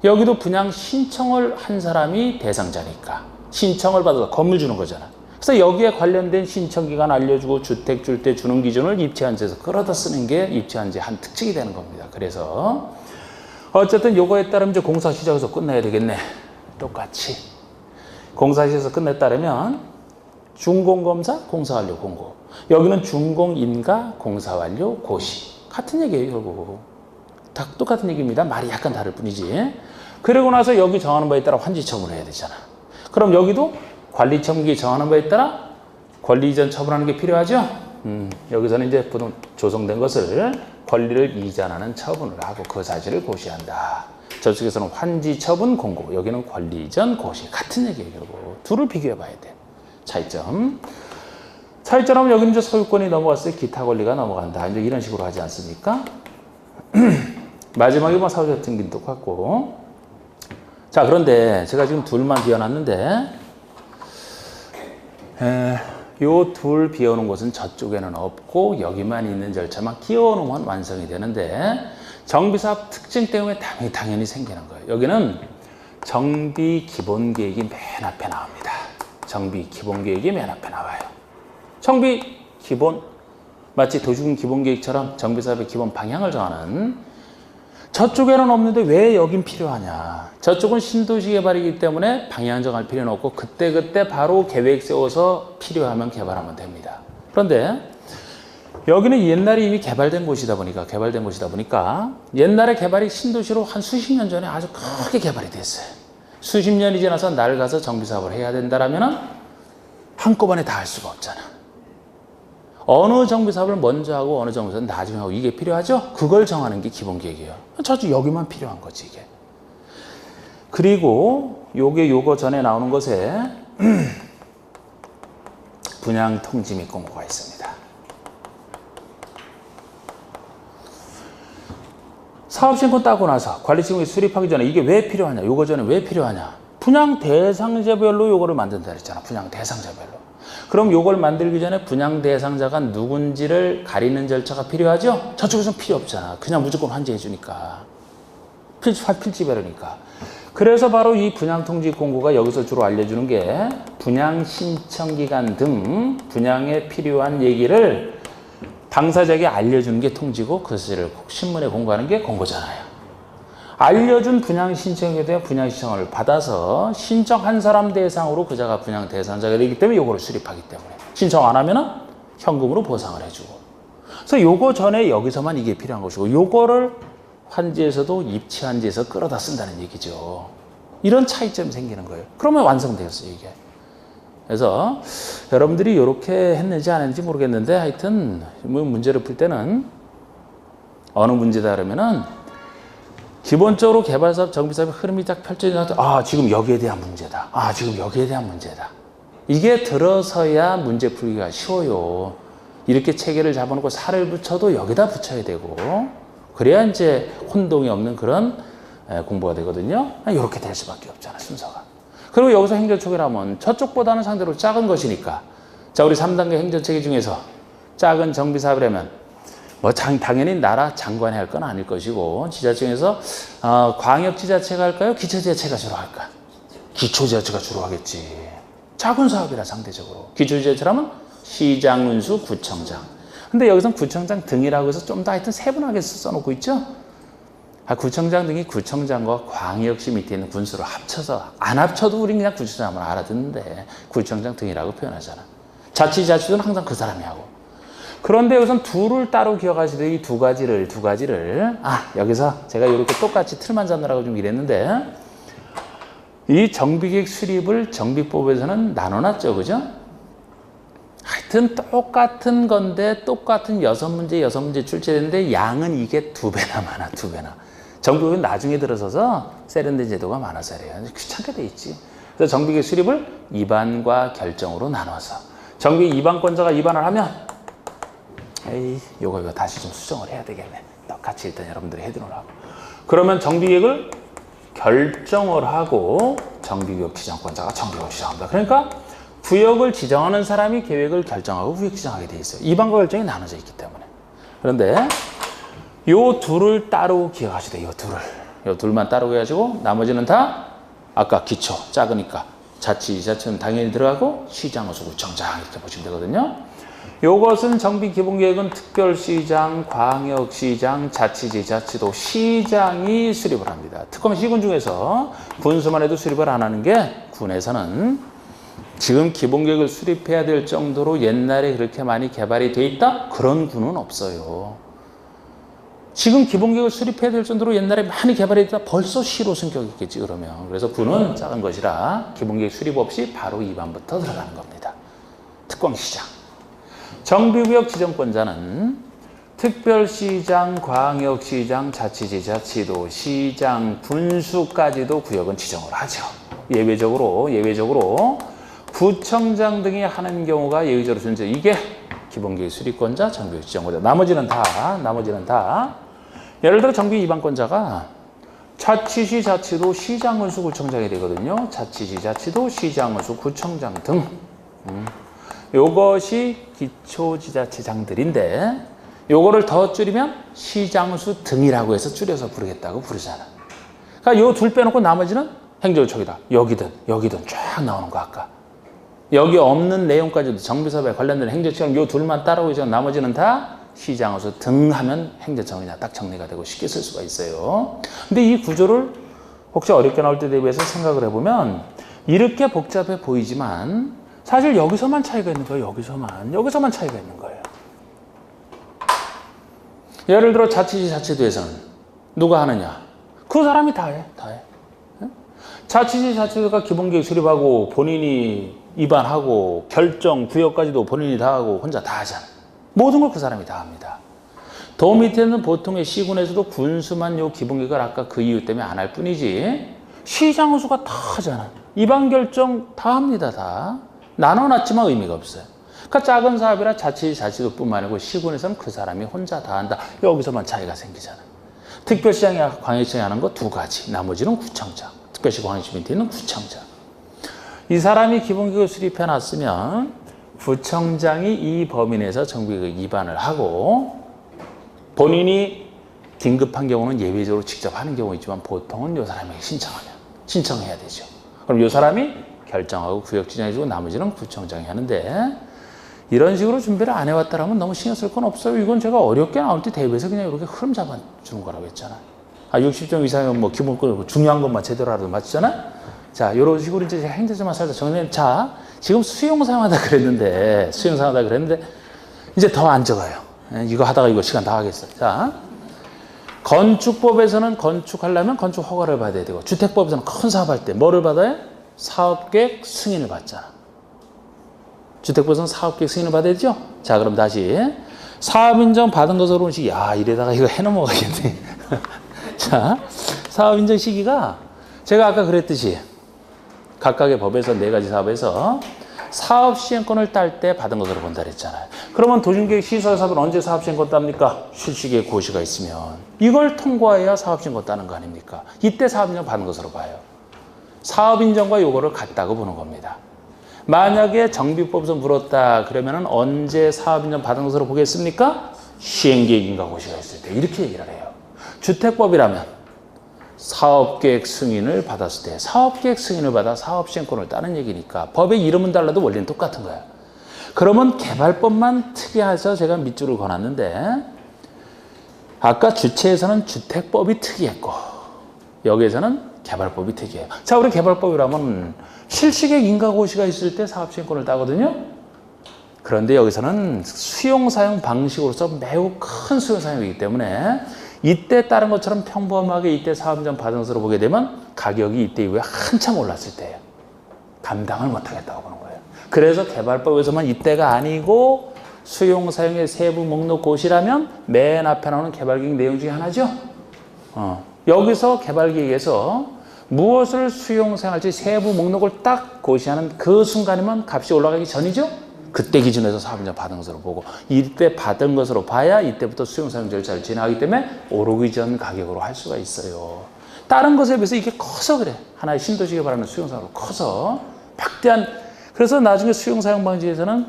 여기도 분양 신청을 한 사람이 대상자니까 신청을 받아서 건물 주는 거잖아. 그래서 여기에 관련된 신청기간 알려주고 주택 줄 때 주는 기준을 입체한지에서 끌어다 쓰는 게 입체한지의 한 특징이 되는 겁니다. 그래서 어쨌든 요거에 따르면 이제 공사 시작해서 끝내야 되겠네. 똑같이 공사 시작해서 끝냈다면 준공검사 공사완료 공고 여기는 준공인가 공사완료 고시 같은 얘기예요. 결국 다 똑같은 얘기입니다. 말이 약간 다를 뿐이지. 그리고 나서 여기 정하는 바에 따라 환지 처분을 해야 되잖아. 그럼 여기도 관리처분기 정하는 바에 따라 권리 이전 처분하는 게 필요하죠. 여기서는 이제 보통 조성된 것을 권리를 이전하는 처분을 하고 그 사실을 고시한다. 저쪽에서는 환지 처분 공고, 여기는 권리 이전 고시. 같은 얘기예요. 결국 둘을 비교해 봐야 돼. 차이점하면 여기는 이제 소유권이 넘어갔을 때 기타 권리가 넘어간다. 이제 이런 식으로 하지 않습니까? 마지막에 뭐 사후적 등기는 똑같고. 자, 그런데 제가 지금 둘만 비워놨는데 요 둘 비워놓은 곳은 저쪽에는 없고 여기만 있는 절차만 끼워놓으면 완성이 되는데 정비사업 특징 때문에 당연히 생기는 거예요. 여기는 정비 기본계획이 맨 앞에 나옵니다. 정비 기본계획이 맨 앞에 나와요. 정비 기본 마치 도시군 기본계획처럼 정비사업의 기본 방향을 정하는 저쪽에는 없는데 왜 여긴 필요하냐. 저쪽은 신도시 개발이기 때문에 방향 정할 필요는 없고 그때그때 바로 계획 세워서 필요하면 개발하면 됩니다. 그런데 여기는 옛날에 이미 개발된 곳이다 보니까 옛날에 개발이 신도시로 한 수십 년 전에 아주 크게 개발이 됐어요. 수십 년이 지나서 낡아서 정비사업을 해야 된다라면 한꺼번에 다 할 수가 없잖아. 어느 정비사업을 먼저 하고 어느 정비사업을 나중에 하고 이게 필요하죠? 그걸 정하는 게 기본계획이에요. 저쪽 여기만 필요한 거지 이게. 그리고 요거 전에 나오는 것에 분양 통지 및 공고가 있습니다. 사업신권 따고 나서 관리지구에 수립하기 전에 이게 왜 필요하냐? 요거 전에 왜 필요하냐? 분양 대상자별로 요거를 만든다 그랬잖아. 분양 대상자별로. 그럼 요걸 만들기 전에 분양 대상자가 누군지를 가리는 절차가 필요하죠? 저쪽에서는 필요 없잖아. 그냥 무조건 환지해 주니까. 필지배로니까. 그래서 바로 이 분양통지 공고가 여기서 주로 알려주는 게 분양 신청 기간 등 분양에 필요한 얘기를 당사자에게 알려주는 게 통지고 그 사실을 꼭 신문에 공고하는 게 공고잖아요. 알려준 분양 신청에 대한 분양 신청을 받아서 신청한 사람 대상으로 그자가 분양 대상자가 되기 때문에 요거를 수립하기 때문에 신청 안 하면은 현금으로 보상을 해주고. 그래서 요거 전에 여기서만 이게 필요한 것이고 요거를 환지에서도 입치환지에서 끌어다 쓴다는 얘기죠. 이런 차이점이 생기는 거예요. 그러면 완성되었어요, 이게. 그래서 여러분들이 이렇게 했는지 안 했는지 모르겠는데 하여튼 뭐 문제를 풀 때는 어느 문제다 그러면은 기본적으로 개발사업, 정비사업의 흐름이 딱 펼쳐져서 지금 여기에 대한 문제다. 지금 여기에 대한 문제다. 이게 들어서야 문제 풀기가 쉬워요. 이렇게 체계를 잡아놓고 살을 붙여도 여기다 붙여야 되고 그래야 이제 혼동이 없는 그런 공부가 되거든요. 이렇게 될 수밖에 없잖아, 순서가. 그리고 여기서 행정처계라면 저쪽보다는 상대로 작은 것이니까. 자, 우리 3단계 행정체계 중에서 작은 정비사업이라면 뭐 당연히 나라 장관이 할 건 아닐 것이고 지자체에서 광역지자체가 할까요? 기초지자체가 주로 할까? 기초지자체가 주로 하겠지. 작은 사업이라 상대적으로. 기초지자체라면 시장, 운수, 구청장. 근데 여기선 구청장 등이라고 해서 좀 더 하여튼 세분하게 써놓고 있죠? 구청장 등이 구청장과 광역시 밑에 있는 군수를 합쳐서 안 합쳐도 우린 그냥 구청장 하면 알아듣는데 구청장 등이라고 표현하잖아. 자치자치도는 항상 그 사람이 하고. 그런데 여기선 둘을 따로 기억하시되 이 두 가지를 여기서 제가 이렇게 똑같이 틀만 잡느라고 좀 이랬는데 이 정비계획 수립을 정비법에서는 나눠놨죠, 그죠? 하여튼 똑같은 건데 똑같은 6문제 출제되는데 양은 이게 2배나 많아, 2배나. 정비계획은 나중에 들어서서 세련된 제도가 많아서 그래요. 귀찮게 돼 있지. 그래서 정비계획 수립을 입안과 결정으로 나눠서 정비계획 입안권자가 입안을 하면 이거 다시 좀 수정을 해야 되겠네. 똑같이 일단 여러분들이 해두느라고. 그러면 정비계획을 결정을 하고 정비구역 지정권자가 정비구역을 지정합니다. 그러니까 구역을 지정하는 사람이 계획을 결정하고 구역 지정하게 돼 있어요. 입안과 결정이 나눠져 있기 때문에. 그런데 요 둘을 따로 기억하시되 요 둘만 따로 해가지고 나머지는 다 아까 기초 작으니까 자치자치는 당연히 들어가고 시장, 호수, 구청장 이렇게 보시면 되거든요. 요것은 정비기본계획은 특별시장, 광역시장, 자치지자치도 시장이 수립을 합니다. 특검 시군 중에서 군수만 해도 수립을 안 하는 게 군에서는 지금 기본계획을 수립해야 될 정도로 옛날에 그렇게 많이 개발이 돼 있다? 그런 군은 없어요. 지금 기본계획을 수립해야 될 정도로 옛날에 많이 개발이 됐다? 벌써 시로 성격이 있겠지, 그러면. 그래서 군은 작은 것이라 기본계획 수립 없이 바로 입안부터 들어가는 겁니다. 특광시장. 정비구역 지정권자는 특별시장, 광역시장, 자치지자치도, 시장, 군수까지도 구역은 지정을 하죠. 예외적으로 구청장 등이 하는 경우가 예외적으로 존재. 이게 기본계획 수립권자, 정비구역 지정권자. 나머지는 다. 예를 들어 정비 입안권자가 자치시, 자치도, 시장, 군수, 구청장이 되거든요. 자치시, 자치도, 시장, 군수, 구청장 등. 요것이 기초지자체장들인데 요거를 더 줄이면 시장수 등이라고 해서 줄여서 부르겠다고 부르잖아. 그러니까 요 둘 빼놓고 나머지는 행정처이다. 여기든 쫙 나오는 거 아까. 여기 없는 내용까지도 정비사업에 관련된 행정처럼 요 둘만 따라오고 있어. 나머지는 다 시장수 등 하면 행정처가 딱 정리가 되고 쉽게 쓸 수가 있어요. 근데 이 구조를 혹시 어렵게 나올 때 대비해서 생각을 해보면 이렇게 복잡해 보이지만 사실 여기서만 차이가 있는 거예요. 여기서만 차이가 있는 거예요. 예를 들어 자치시, 자치도에서는 누가 하느냐? 그 사람이 다 해. 자치시, 자치도가 기본계획 수립하고 본인이 입안하고 결정, 구역까지도 본인이 다 하고 혼자 다 하잖아. 모든 걸 그 사람이 다 합니다. 더 밑에는 보통의 시군에서도 군수만 요 기본계획을 아까 그 이유 때문에 안 할 뿐이지 시장호수가 다 하잖아. 입안 결정 다 합니다. 다. 나눠놨지만 의미가 없어요. 그러니까 작은 사업이라 자치도뿐만 아니고 시군에서는 그 사람이 혼자 다 한다. 여기서만 차이가 생기잖아. 특별시장이 광역시장이 하는 거 2가지. 나머지는 구청장. 특별시 광역시 밑에 있는 구청장. 이 사람이 기본계획을 수립해 놨으면 구청장이 이 범위 내에서 정비계획 위반을 하고 본인이 긴급한 경우는 예외적으로 직접 하는 경우 있지만 보통은 이 사람에게 신청해야 되죠. 그럼 이 사람이 결정하고 구역 지정해주고 나머지는 구청장이 하는데 이런 식으로 준비를 안 해왔다라면 너무 신경 쓸 건 없어요. 이건 제가 어렵게 나올 때 대비해서 그냥 이렇게 흐름 잡아주는 거라고 했잖아. 60점 이상이면 뭐 기본권 중요한 것만 제대로 하라도 맞잖아. 자, 이런 식으로 이제 행정처만 살짝 정리해. 자, 지금 수용사용하다 그랬는데 이제 더 안 적어요. 이거 하다가 이거 시간 다 하겠어. 자, 건축법에서는 건축하려면 건축 허가를 받아야 되고 주택법에서는 큰 사업할 때 뭐를 받아요? 사업계획 승인을 받잖아. 주택법에서는 사업계획 승인을 받아야죠. 자, 그럼 다시 사업인정 받은 것으로 본 시기. 야, 이래다가 이거 해넘어가겠네. 자, 사업인정 시기가 제가 아까 그랬듯이 각각의 법에서 4가지 사업에서 사업시행권을 딸 때 받은 것으로 본다 그랬잖아요. 그러면 도심계획 시설사업은 언제 사업시행권 땁니까? 실시계획 고시가 있으면 이걸 통과해야 사업시행권 따는 거 아닙니까? 이때 사업인정 받은 것으로 봐요. 사업인정과 요거를 같다고 보는 겁니다. 만약에 정비법에서 물었다 그러면은 언제 사업인정 받은 것으로 보겠습니까? 시행계획인가 고시가 있을 때 이렇게 얘기를 해요. 주택법이라면 사업계획 승인을 받았을 때 사업계획 승인을 받아 사업시행권을 따는 얘기니까 법의 이름은 달라도 원리는 똑같은 거야. 그러면 개발법만 특이해서 제가 밑줄을 그어놨는데 아까 주체에서는 주택법이 특이했고 여기에서는 개발법이 특이해요. 자, 우리 개발법이라면 실시계획 인가고시가 있을 때 사업시행권을 따거든요. 그런데 여기서는 수용사용 방식으로서 매우 큰 수용사용이기 때문에 이때 따른 것처럼 평범하게 이때 사업인정 받은 것으로 보게 되면 가격이 이때 이후에 한참 올랐을 때예요. 감당을 못하겠다고 보는 거예요. 그래서 개발법에서만 이때가 아니고 수용사용의 세부 목록 고시라면 맨 앞에 나오는 개발계획 내용 중에 하나죠. 여기서 개발계획에서 무엇을 수용사용할지 세부 목록을 딱 고시하는 그 순간이면 값이 올라가기 전이죠. 그때 기준에서 사업인정 받은 것으로 보고 이때 받은 것으로 봐야 이때부터 수용사용 절차를 진행하기 때문에 오르기 전 가격으로 할 수가 있어요. 다른 것에 비해서 이게 커서 그래. 하나의 신도시에 바라는 수용사용으로 커서 막대한. 그래서 나중에 수용사용 방지에서는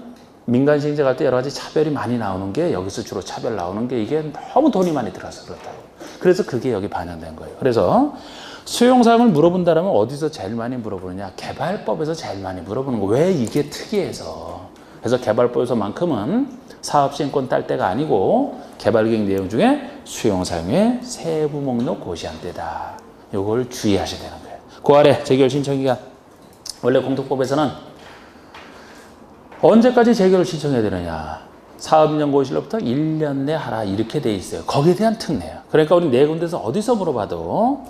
민간 시행자 갈 때 여러 가지 차별이 많이 나오는 게 여기서 주로 차별 나오는 게 이게 너무 돈이 많이 들어서 그렇다고. 그래서 그게 여기 반영된 거예요. 그래서 수용사용을 물어본다면 어디서 제일 많이 물어보느냐? 개발법에서 제일 많이 물어보는 거. 왜 이게 특이해서. 그래서 개발법에서만큼은 사업시행권 딸 때가 아니고 개발계획 내용 중에 수용사용의 세부 목록 고시한 때다. 이걸 주의하셔야 되는 거예요. 그 아래 재결 신청기간. 원래 공토법에서는 언제까지 재결을 신청해야 되느냐. 사업인정 고시로부터 1년 내 하라 이렇게 돼 있어요. 거기에 대한 특례예요. 그러니까 우리 네 군데서 어디서 물어봐도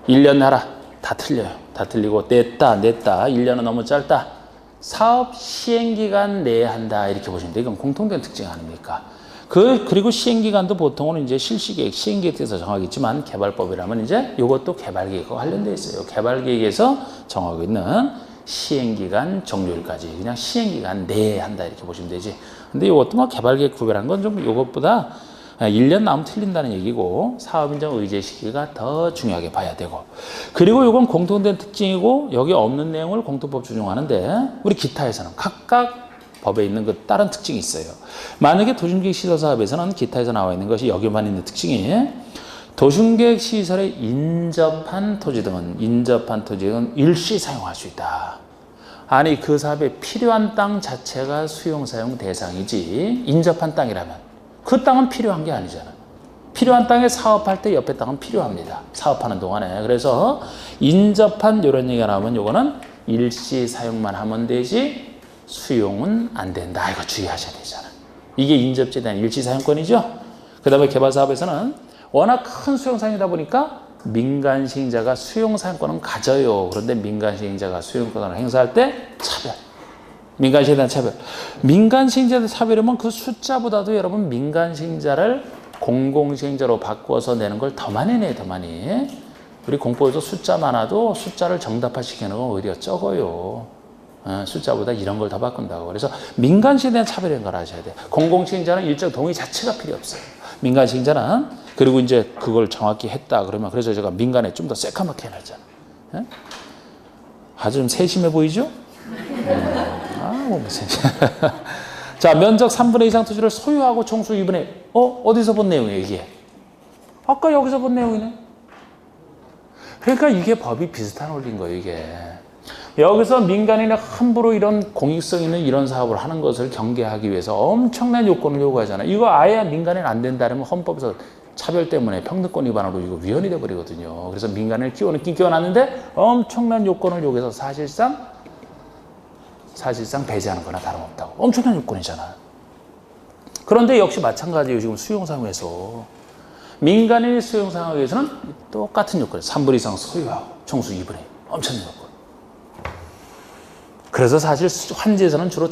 1년 내 하라. 다 틀려요. 다 틀리고 냈다 1년은 너무 짧다. 사업 시행기간 내에 한다 이렇게 보시면 돼요. 이건 공통된 특징 아닙니까? 그리고 시행기간도 보통은 이제 실시계획, 시행계획에서 정하겠지만 개발법이라면 이제 이것도 개발계획과 관련되어 있어요. 개발계획에서 정하고 있는 시행기간 종료일까지 그냥 시행기간 내에 한다 이렇게 보시면 되지. 근데 이것도 뭐 개발계획 구별한 건 좀 이것보다 1년 남으면 틀린다는 얘기고 사업인정 의제 시기가 더 중요하게 봐야 되고 그리고 이건 공통된 특징이고 여기 없는 내용을 공통법 준용하는데 우리 기타에서는 각각 법에 있는 그 다른 특징이 있어요. 만약에 도심계획 시설 사업에서는 기타에서 나와 있는 것이 여기만 있는 특징이 도심계획 시설에 인접한 토지 등은 일시 사용할 수 있다. 아니 그 사업에 필요한 땅 자체가 수용사용 대상이지 인접한 땅이라면 그 땅은 필요한 게 아니잖아. 필요한 땅에 사업할 때 옆에 땅은 필요합니다. 사업하는 동안에. 그래서 인접한 이런 얘기가 나오면 이거는 일시 사용만 하면 되지 수용은 안 된다. 이거 주의하셔야 되잖아. 이게 인접지에 대한 일시 사용권이죠. 그 다음에 개발사업에서는 워낙 큰 수용사용이다 보니까 민간 시행자가 수용사용권은 가져요. 그런데 민간 시행자가 수용권을 행사할 때 차별. 민간 시행자에 대한 차별. 민간 시행자에 대한 차별이면 그 숫자보다도 여러분 민간 시행자를 공공시행자로 바꿔서 내는 걸 더 많이 내, 더 많이. 우리 공법에서 숫자 많아도 숫자를 정답화시키는 건 오히려 적어요. 숫자보다 이런 걸 더 바꾼다고. 그래서 민간 시행자에 대한 차별인 걸 아셔야 돼요. 공공시행자는 일정 동의 자체가 필요 없어요. 민간 시행자는 그리고 이제 그걸 정확히 했다 그러면 그래서 제가 민간에 좀 더 새카맣게 해놨잖아. 예? 아주 좀 세심해 보이죠? 자, 면적 3분의 2 이상 토지를 소유하고 총수 2분의 어디서 본 내용이에요, 이게? 아까 여기서 본 내용이네. 그러니까 이게 법이 비슷한 원리인 거예요, 이게. 여기서 민간인이 함부로 이런 공익성 있는 이런 사업을 하는 것을 경계하기 위해서 엄청난 요건을 요구하잖아요. 이거 아예 민간인 안 된다면 헌법에서 차별 때문에 평등권 위반으로 이거 위헌이 돼버리거든요. 그래서 민간인을 끼워놨는데 엄청난 요건을 요구해서 사실상 배제하는 거나 다름없다고. 엄청난 요건이잖아. 그런데 역시 마찬가지예요. 지금 수용상에서. 민간인이 수용상에서는 똑같은 요건이에요. 3분 이상 소유하고 총수 2분의 1. 엄청난 요건. 그래서 사실 환지에서는 주로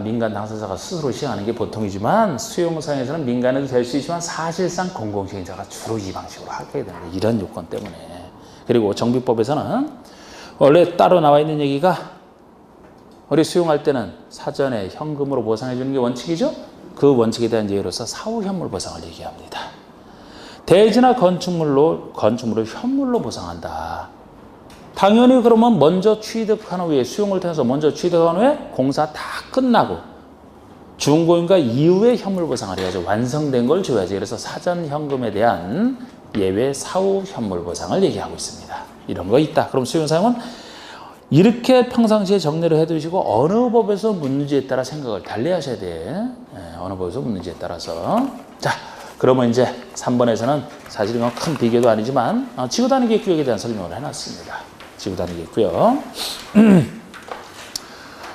민간 당사자가 스스로 시행하는 게 보통이지만 수용상에서는 민간인도 될 수 있지만 사실상 공공시행자가 주로 이 방식으로 하게 되는 거예요. 이런 요건 때문에. 그리고 정비법에서는 원래 따로 나와 있는 얘기가 우리 수용할 때는 사전에 현금으로 보상해 주는 게 원칙이죠. 그 원칙에 대한 예로서 사후현물 보상을 얘기합니다. 대지나 건축물로 현물로 보상한다. 당연히 그러면 먼저 취득한 후에 수용을 통해서 먼저 취득한 후에 공사 다 끝나고 준공인가 이후에 현물 보상을 해야죠. 완성된 걸 줘야지. 그래서 사전 현금에 대한 예외 사후 현물 보상을 얘기하고 있습니다. 이런 거 있다. 그럼 수용사항은 이렇게 평상시에 정리를 해두시고 어느 법에서 묻는지에 따라 생각을 달리 하셔야 돼. 어느 법에서 묻는지에 따라서. 자, 그러면 이제 3번에서는 사실 이건 큰 비교도 아니지만 지구단위 계획에 대한 설명을 해놨습니다. 지구단위 계획고요.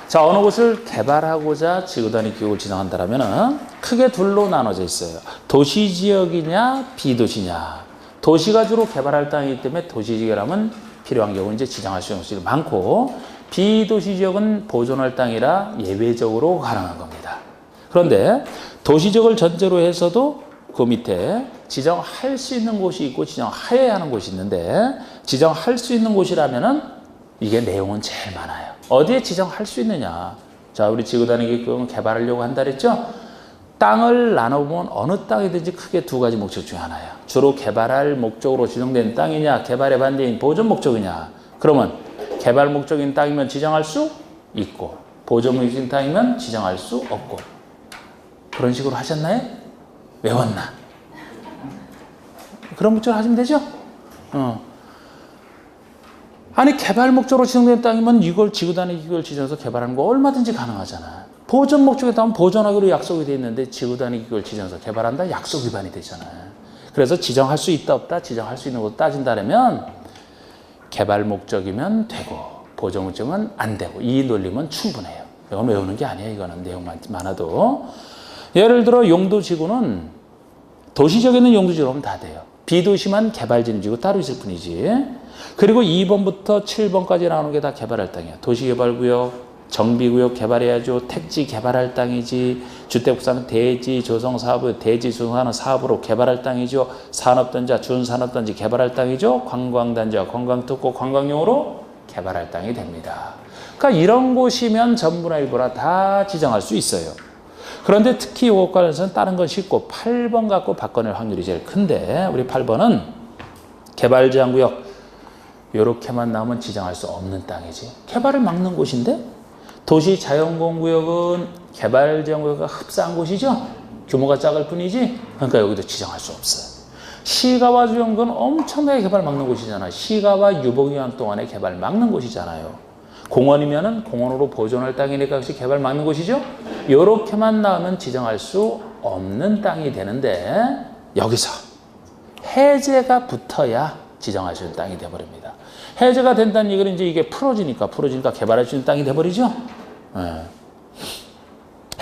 자, 어느 곳을 개발하고자 지구단위 계획을 지정한다면 크게 둘로 나눠져 있어요. 도시지역이냐 비도시냐. 도시가 주로 개발할 땅이기 때문에 도시지역이라면 필요한 경우 이제 지정할 수 있는 곳이 많고 비도시 지역은 보존할 땅이라 예외적으로 가능한 겁니다. 그런데 도시지역을 전제로 해서도 그 밑에 지정할 수 있는 곳이 있고 지정하여야 하는 곳이 있는데 지정할 수 있는 곳이라면은 이게 내용은 제일 많아요. 어디에 지정할 수 있느냐. 자, 우리 지구단위 계획은 개발하려고 한다 그랬죠? 땅을 나눠보면 어느 땅이든지 크게 두 가지 목적 중에 하나예요. 주로 개발할 목적으로 지정된 땅이냐, 개발의 반대인 보존 목적이냐. 그러면 개발 목적인 땅이면 지정할 수 있고 보존 목적인 땅이면 지정할 수 없고. 그런 식으로 하셨나요? 외웠나? 그런 목적으로 하시면 되죠? 아니 개발 목적으로 지정된 땅이면 이걸 지구단위 기구를 지정해서 개발하는 거 얼마든지 가능하잖아. 보존 목적에 따르면 보존하기로 약속이 돼 있는데 지구단위 기구를 지정해서 개발한다? 약속 위반이 되잖아. 그래서 지정할 수 있다 없다? 지정할 수 있는 것도 따진다면 개발 목적이면 되고 보존 목적은 안 되고 이 논리면 충분해요. 이건 외우는 게 아니에요. 이거는 내용 많아도. 예를 들어 용도지구는 도시지역에 있는 용도지구로 하면 다 돼요. 비도시만 개발진지구 따로 있을 뿐이지. 그리고 2번부터 7번까지 나오는 게 다 개발할 땅이야. 도시개발구역, 정비구역 개발해야죠. 택지 개발할 땅이지. 주택국사는 대지 조성사업을 대지 조성하는 사업으로 개발할 땅이죠. 산업단지와 준산업단지 개발할 땅이죠. 관광단지와 관광특구 관광용으로 개발할 땅이 됩니다. 그러니까 이런 곳이면 전부나 일부나 다 지정할 수 있어요. 그런데 특히 이것 관련해서는 다른 건 쉽고 8번 갖고 바꿔낼 확률이 제일 큰데 우리 8번은 개발제한구역 이렇게만 나오면 지정할 수 없는 땅이지. 개발을 막는 곳인데 도시자연공구역은 개발제한구역과 흡사한 곳이죠. 규모가 작을 뿐이지. 그러니까 여기도 지정할 수 없어요. 시가와 주정은 엄청나게 개발 막는 곳이잖아요. 시가와 유보기간 동안에 개발 막는 곳이잖아요. 공원이면은 공원으로 보존할 땅이니까 역시 개발 막는 곳이죠. 이렇게만 나오면 지정할 수 없는 땅이 되는데 여기서 해제가 붙어야 지정할 수 있는 땅이 돼버립니다. 해제가 된다는 얘기는 이제 이게 풀어지니까 개발할 수 있는 땅이 돼버리죠. 네.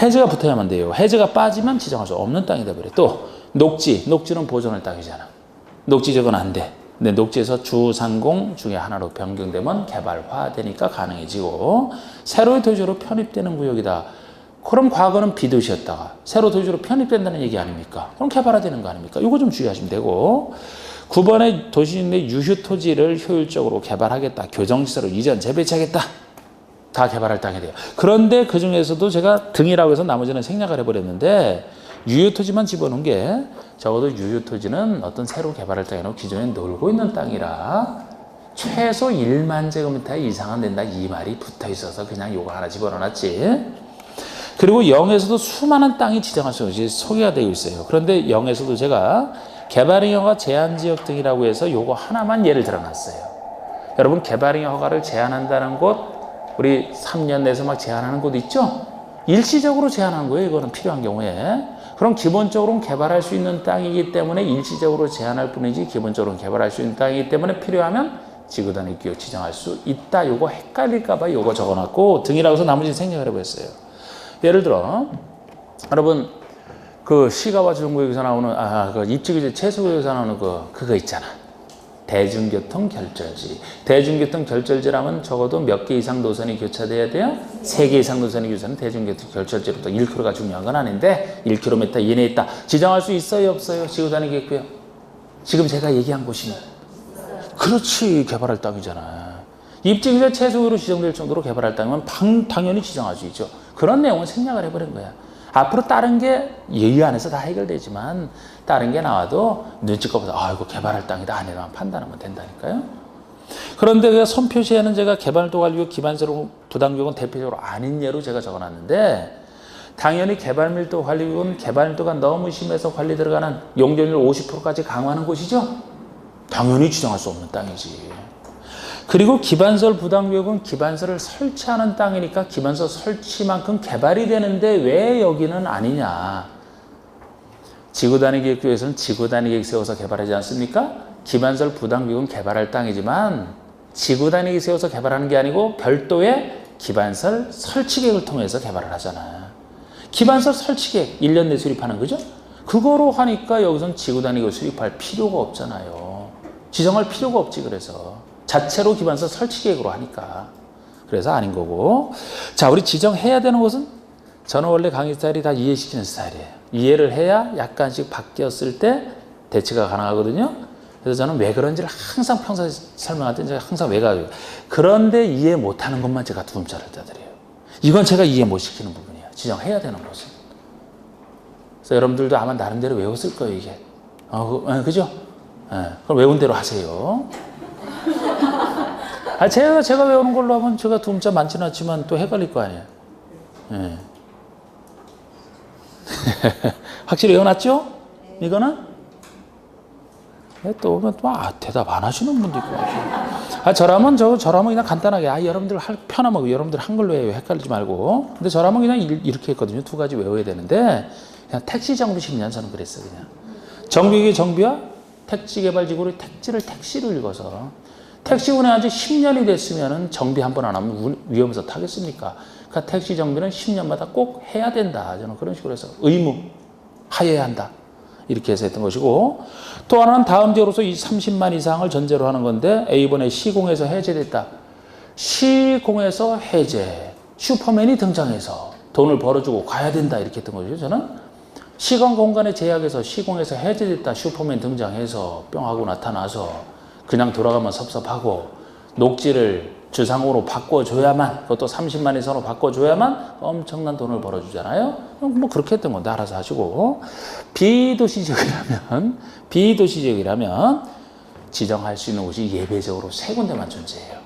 해제가 붙어야만 돼요. 해제가 빠지면 지정할 수 없는 땅이 돼버려요. 또 녹지는 보존할 땅이잖아. 녹지적은 안 돼. 근데 녹지에서 주상공 중에 하나로 변경되면 개발화되니까 가능해지고 새로의 도시로 편입되는 구역이다. 그럼 과거는 비도시였다가 새로 도시로 편입된다는 얘기 아닙니까? 그럼 개발화되는 거 아닙니까? 이거 좀 주의하시면 되고 9번에 도시 내 유휴 토지를 효율적으로 개발하겠다. 교정시설로 이전 재배치하겠다. 다 개발할 땅이 돼요. 그런데 그중에서도 제가 등이라고 해서 나머지는 생략을 해버렸는데 유효토지만 집어넣은 게 적어도 유효토지는 어떤 새로 개발할 땅이 아니고 기존에 놀고 있는 땅이라 최소 1만 제곱미터 이상은 된다 이 말이 붙어 있어서 그냥 요거 하나 집어넣어놨지. 그리고 0에서도 수많은 땅이 지정할 수 있는 소개가 되어 있어요. 그런데 0에서도 제가 개발행위 허가 제한지역 등이라고 해서 요거 하나만 예를 들어놨어요. 여러분 개발행위 허가를 제한한다는 곳 우리 3년 내에서 막 제한하는 곳 있죠? 일시적으로 제한하는 거예요. 이거는 필요한 경우에. 그럼 기본적으로는 개발할 수 있는 땅이기 때문에 일시적으로 제한할 뿐이지 기본적으로는 개발할 수 있는 땅이기 때문에 필요하면 지구단위 구역 지정할 수 있다. 요거 헷갈릴까봐 요거 적어놨고 등이라고 해서 나머지는 생략을 해버렸어요. 예를 들어 여러분 그 시가와 주정구역에서 나오는 그 입지규제 최소구역에서 나오는 그거 있잖아. 대중교통 결절지. 대중교통 결절지라면 적어도 몇 개 이상 노선이 교차돼야 돼요? 3개 이상 노선이 교차는 대중교통 결절지로부터 1km가 중요한 건 아닌데 1km 이내에 있다. 지정할 수 있어요? 없어요? 지구단위계획구역. 지금 제가 얘기한 곳이면. 그렇지. 개발할 땅이잖아. 입지규제 최소구역으로 지정될 정도로 개발할 땅이면 당연히 지정할 수 있죠. 그런 내용은 생략을 해버린 거야. 앞으로 다른 게 이 안에서 다 해결되지만 다른 게 나와도 눈치껏 보다 이거 개발할 땅이다 아니라만 판단하면 된다니까요. 그런데 그 선표시에는 제가 개발도 관리구역 기반서로 부담구역은 대표적으로 아닌 예로 제가 적어놨는데 당연히 개발밀도 관리구역은 개발밀도가 너무 심해서 관리 들어가는 용적률 50%까지 강화하는 곳이죠. 당연히 지정할 수 없는 땅이지. 그리고 기반설 부담구역은 기반설을 설치하는 땅이니까 기반설 설치만큼 개발이 되는데 왜 여기는 아니냐. 지구단위계획구역에서는 지구단위계획 세워서 개발하지 않습니까? 기반설 부담구역은 개발할 땅이지만 지구단위계획 세워서 개발하는 게 아니고 별도의 기반설 설치계획을 통해서 개발을 하잖아. 기반설 설치계획 1년 내 수립하는 거죠? 그거로 하니까 여기서는 지구단위계획 수립할 필요가 없잖아요. 지정할 필요가 없지. 그래서 자체로 기반서 설치 계획으로 하니까. 그래서 아닌 거고. 자, 우리 지정해야 되는 것은 저는 원래 강의 스타일이 다 이해시키는 스타일이에요. 이해를 해야 약간씩 바뀌었을 때 대치가 가능하거든요. 그래서 저는 왜 그런지를 항상 평소에 설명할 때 제가 항상 왜 가지고. 그런데 이해 못하는 것만 제가 두음자를 떠드려요. 이건 제가 이해 못 시키는 부분이에요. 지정해야 되는 것은. 그래서 여러분들도 아마 나름대로 외웠을 거예요, 이게. 그죠? 그럼 외운 대로 하세요. 제가 외우는 걸로 하면 제가 두음자 많지는 않지만 또 헷갈릴 거 아니에요. 네. 확실히 외워놨죠? 이거는? 또 대답 안 하시는 분도 있고. 저라면 그냥 간단하게, 여러분들 편하면 여러분들 한글로 해요. 헷갈리지 말고. 근데 저라면 그냥 이렇게 했거든요. 2가지 외워야 되는데, 그냥 택시 정비 10년 저는 그랬어요, 그냥. 정비기 정비와 택지개발지구를 택시로 읽어서. 택시 운행한 지 10년이 됐으면 정비 한 번 안 하면 위험해서 타겠습니까? 그러니까 택시 정비는 10년마다 꼭 해야 된다. 저는 그런 식으로 해서 의무, 하여야 한다. 이렇게 해서 했던 것이고 또 하나는 다음 지역으로서 이 30만 이상을 전제로 하는 건데 이번에 시공에서 해제됐다. 시공에서 해제. 슈퍼맨이 등장해서 돈을 벌어주고 가야 된다. 이렇게 했던 거죠. 저는 시간 공간의 제약에서 시공에서 해제됐다. 슈퍼맨 등장해서 뿅 하고 나타나서 그냥 돌아가면 섭섭하고 녹지를 주상으로 바꿔줘야만 그것도 30만 이상으로 바꿔줘야만 엄청난 돈을 벌어주잖아요. 뭐 그렇게 했던 건데 알아서 하시고 비도시 지역이라면 지정할 수 있는 곳이 예외적으로 3군데만 존재해요.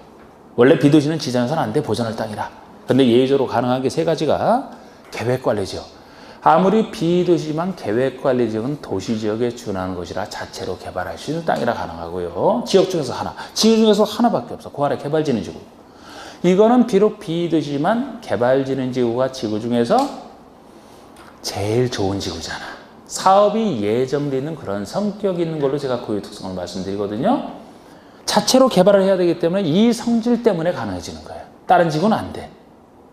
원래 비도시는 지정해서는 안 돼. 보전할 땅이라. 근데 예외적으로 가능한 게 3가지가 계획관리지역. 아무리 비도시지만 계획관리지역은 도시지역에 준하는 것이라 자체로 개발할 수 있는 땅이라 가능하고요. 지역 중에서 하나. 지역 중에서 하나밖에 없어. 그 아래 개발진흥지구. 이거는 비록 비도시지만 개발진흥지구가 지구 중에서 제일 좋은 지구잖아. 사업이 예정되어 있는 그런 성격이 있는 걸로 제가 고유 특성을 말씀드리거든요. 자체로 개발을 해야 되기 때문에 이 성질 때문에 가능해지는 거예요. 다른 지구는 안 돼.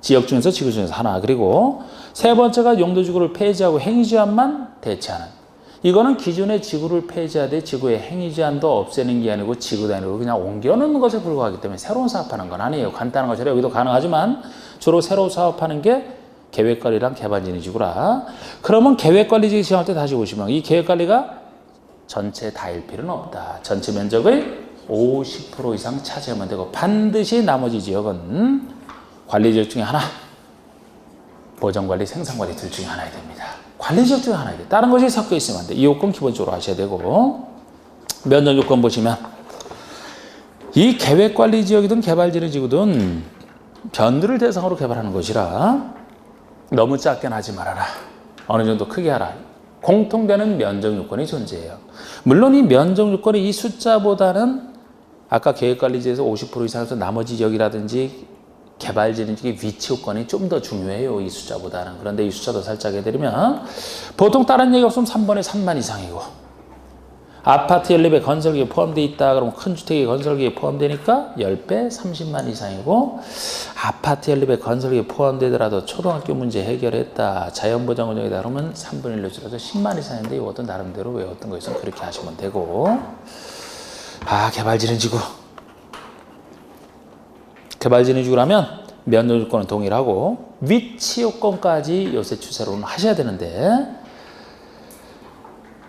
지역 중에서 지구 중에서 하나. 그리고 3번째가 용도지구를 폐지하고 행위제한만 대체하는. 이거는 기존의 지구를 폐지하되 지구의 행위제한도 없애는 게 아니고 지구 단위로 그냥 옮겨놓는 것에 불과하기 때문에 새로운 사업하는 건 아니에요. 간단한 것처럼 여기도 가능하지만 주로 새로 사업하는 게 계획관리랑 개발진흥지구라. 그러면 계획관리지구 지정할 때 다시 보시면 이 계획관리가 전체 다일 필요는 없다. 전체 면적의 50% 이상 차지하면 되고 반드시 나머지 지역은 관리지역 중에 하나, 보전관리, 생산관리 둘 중에 하나야 됩니다. 관리지역 중에 하나야 돼. 다른 것이 섞여 있으면 안 돼. 이 요건 기본적으로 하셔야 되고 면적 요건 보시면 이 계획관리지역이든 개발진흥지구든 변두를 대상으로 개발하는 것이라 너무 작게 하지 말아라. 어느 정도 크게 하라. 공통되는 면적 요건이 존재해요. 물론 이 면적 요건이 이 숫자보다는 아까 계획관리지에서 50% 이상에서 나머지 지역이라든지 개발진흥지역의 위치 요건이 좀 더 중요해요. 이 숫자보다는. 그런데 이 숫자도 살짝 해드리면 보통 다른 얘기 없으면 3번에 3만 이상이고 아파트 연립에 건설기에 포함되어 있다. 그러면 큰 주택이 건설기에 포함되니까 10배 30만 이상이고 아파트 연립에 건설기에 포함되더라도 초등학교 문제 해결했다. 자연보장운영이다. 그러면 3분의 1로 줄여서 10만 이상인데 이것도 나름대로 외웠던 거 있으면 그렇게 하시면 되고 개발진흥지구. 개발진흥지구라면 면적 요건은 동일하고 위치 요건까지 요새 추세로는 하셔야 되는데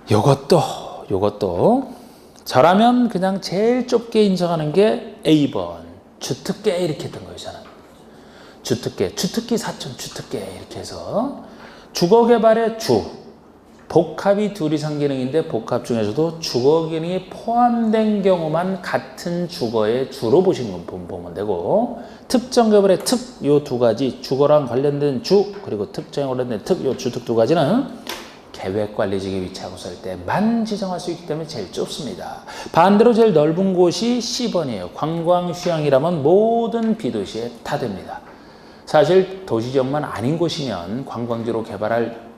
요것도 저라면 그냥 제일 좁게 인정하는 게 A번 주특계 이렇게 했던 거잖아요. 주특기 4천 주특계 이렇게 해서 주거개발의 주 복합이 둘 이상 기능인데 복합 중에서도 주거 기능이 포함된 경우만 같은 주거의 주로 보면 되고 특정 개발의 특 요 두 가지 주거랑 관련된 주 그리고 특정에 관련된 특 요 주특 두 가지는 계획관리지역에 위치하고 있을 때만 지정할 수 있기 때문에 제일 좁습니다. 반대로 제일 넓은 곳이 C번이에요. 관광휴양이라면 모든 B도시에 다 됩니다. 사실 도시지역만 아닌 곳이면 관광지로 개발할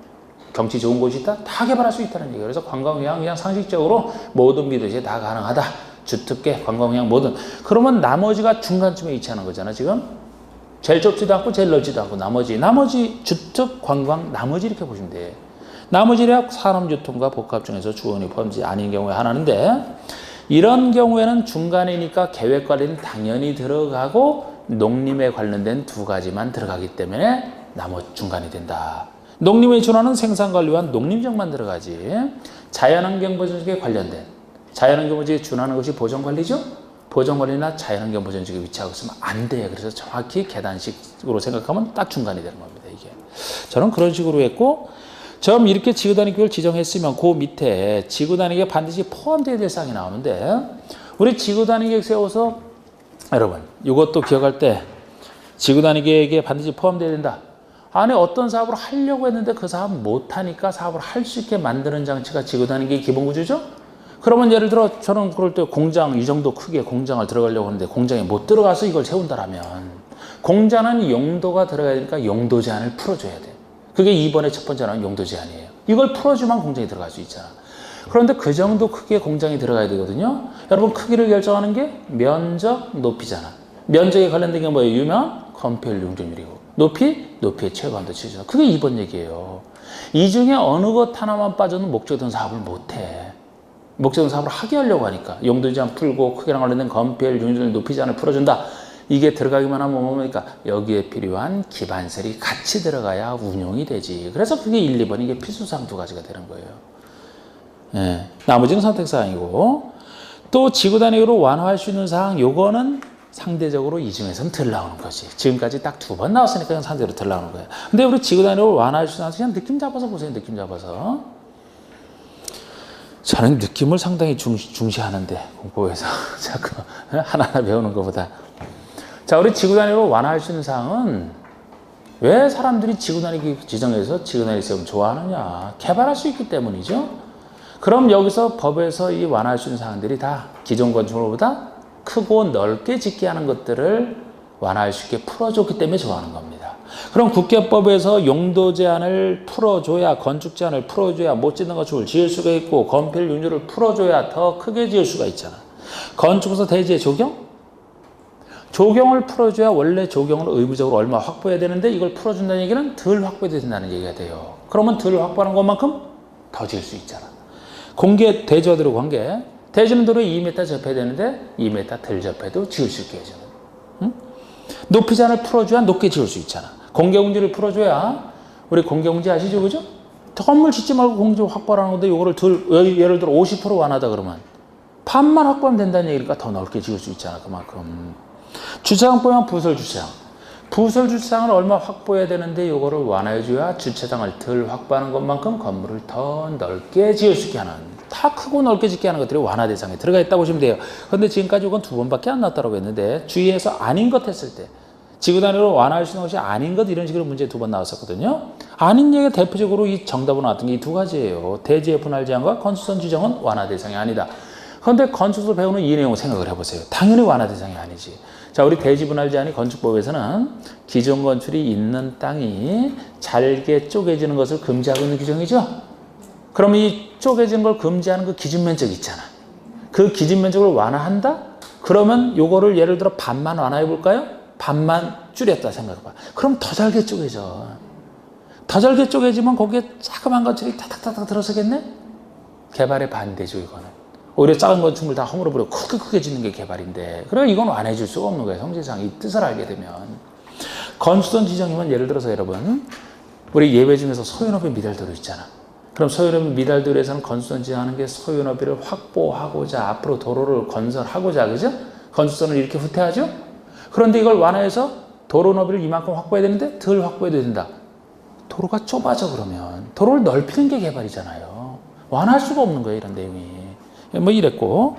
경치 좋은 곳이 있다? 다 개발할 수 있다는 얘기예요. 그래서 관광휴양 그냥 상식적으로 모든 B도시에 다 가능하다. 주특계, 관광휴양 모든. 그러면 나머지가 중간쯤에 위치하는 거잖아 지금. 제일 좁지도 않고 제일 넓지도 않고 나머지 주특, 관광, 나머지 이렇게 보시면 돼. 나머지는 산업유통과 복합 중에서 주원이 포함되지 아닌 경우에 하나인데 이런 경우에는 중간이니까 계획관리는 당연히 들어가고 농림에 관련된 두 가지만 들어가기 때문에 나머지 중간이 된다. 농림에 준하는 생산관리와 농림지역만 들어가지 자연환경보전지역에 관련된 자연환경보전지역에 준하는 것이 보전관리죠. 보전관리나 자연환경보전지역에 위치하고 있으면 안 돼요. 그래서 정확히 계단식으로 생각하면 딱 중간이 되는 겁니다. 이게 저는 그런 식으로 했고 점 이렇게 지구단위격을 지정했으면 그 밑에 지구단위격에 반드시 포함되어야 될 사항이 나오는데 우리 지구단위격 세워서 여러분 이것도 기억할 때 지구단위격에 반드시 포함되어야 된다. 안에 어떤 사업을 하려고 했는데 그 사업 못하니까 사업을 할 수 있게 만드는 장치가 지구단위격의 기본구조죠. 그러면 예를 들어 저는 그럴 때 공장 이 정도 크게 공장을 들어가려고 하는데 공장에 못 들어가서 이걸 세운다라면 공장은 용도가 들어가야 되니까 용도 제한을 풀어줘야 돼. 그게 2번의 첫 번째는 용도 제한이에요. 이걸 풀어주면 공장이 들어갈 수 있잖아. 그런데 그 정도 크기의 공장이 들어가야 되거든요. 여러분 크기를 결정하는 게 면적, 높이잖아. 면적에 관련된 게 뭐예요? 유명, 건폐율, 용적률이고 높이의 최고한도 치죠. 그게 2번 얘기예요. 이 중에 어느 것 하나만 빠져도 목적된 사업을 못해. 목적된 사업을 하게 하려고 하니까 용도 제한 풀고 크기랑 관련된 건폐율, 용적률, 높이 제한을 풀어준다. 이게 들어가기만 하면 뭡니까? 여기에 필요한 기반설이 같이 들어가야 운용이 되지. 그래서 그게 1, 2번 이게 필수사항 두 가지가 되는 거예요. 예. 나머지는 선택사항이고 또 지구단위로 완화할 수 있는 사항 요거는 상대적으로 이 중에서는 덜 나오는 거지. 지금까지 딱 2번 나왔으니까 상대로 덜 나오는 거예요. 근데 우리 지구단위로 완화할 수 있는 사항 그냥 느낌 잡아서 보세요. 느낌 잡아서. 저는 느낌을 상당히 중시하는데 공부에서 자꾸 하나하나 배우는 것보다 자, 우리 지구단위로 완화할 수 있는 사항은 왜 사람들이 지구단위 지정해서 지구단위 세우면 좋아하느냐? 개발할 수 있기 때문이죠. 그럼 여기서 법에서 이 완화할 수 있는 사항들이 다 기존 건축물보다 크고 넓게 짓게 하는 것들을 완화할 수 있게 풀어줬기 때문에 좋아하는 겁니다. 그럼 국계법에서 용도 제한을 풀어줘야 건축 제한을 풀어줘야 못 짓는 건축을 지을 수가 있고 건폐율 윤율을 풀어줘야 더 크게 지을 수가 있잖아. 건축에서 대지의 조경을 풀어줘야 원래 조경을 의무적으로 얼마 확보해야 되는데 이걸 풀어준다는 얘기는 덜 확보해야 된다는 얘기가 돼요. 그러면 덜 확보하는 것만큼 더 지을 수 있잖아. 공개 대지와도로 관계. 대지는 도로 2m 접해야 되는데 2m 덜 접해도 지을 수 있게 해주는. 응? 높이 제한을 풀어줘야 높게 지을 수 있잖아. 공개공지를 풀어줘야 우리 공개공지 아시죠? 그죠? 건물 짓지 말고 공지 확보하는 건데 이거를 예를 들어 50% 완하다 그러면 반만 확보하면 된다는 얘기니까 더 넓게 지을 수 있잖아. 그만큼. 주차장 보면 부설 주차장. 부설 주차장을 얼마 확보해야 되는데 이거를 완화해줘야 주차장을 덜 확보하는 것만큼 건물을 더 넓게 지을 수 있게 하는 다 크고 넓게 짓게 하는 것들이 완화 대상에 들어가 있다고 보시면 돼요. 그런데 지금까지 이건 2번밖에 안 나왔다고 했는데 주위에서 아닌 것 했을 때 지구 단위로 완화할 수 있는 것이 아닌 것 이런 식으로 문제 2번 나왔었거든요. 아닌 얘기가 대표적으로 이 정답으로 나왔던 게 이 2가지예요. 대지의 분할 제한과 건수선 지정은 완화 대상이 아니다. 그런데 건축에서 배우는 이 내용을 생각을 해보세요. 당연히 완화 대상이 아니지. 자, 우리 대지 분할 제한이 건축법에서는 기존 건축이 있는 땅이 잘게 쪼개지는 것을 금지하고 있는 규정이죠. 그럼 이 쪼개지는 걸 금지하는 그 기준 면적 있잖아. 그 기준 면적을 완화한다? 그러면 요거를 예를 들어 반만 완화해 볼까요? 반만 줄였다 생각해봐. 그럼 더 잘게 쪼개져. 더 잘게 쪼개지면 거기에 자그마한 건축이 타닥타닥 들어서겠네? 개발에 반대죠, 이거는. 오히려 작은 건축물 다 허물어버리고 크게 짓는 게 개발인데, 그래 이건 완화해줄 수가 없는 거예요. 성질상 이 뜻을 알게 되면. 건수선 지정이면 예를 들어서 여러분, 우리 예배 중에서 소유너비 미달도로 있잖아. 그럼 소유너비 미달도로에서는 건수선 지정하는 게 소유너비를 확보하고자 앞으로 도로를 건설하고자, 그죠? 건수선을 이렇게 후퇴하죠? 그런데 이걸 완화해서 도로 너비를 이만큼 확보해야 되는데 덜 확보해도 된다. 도로가 좁아져. 그러면 도로를 넓히는 게 개발이잖아요. 완화할 수가 없는 거예요, 이런 내용이. 뭐 이랬고,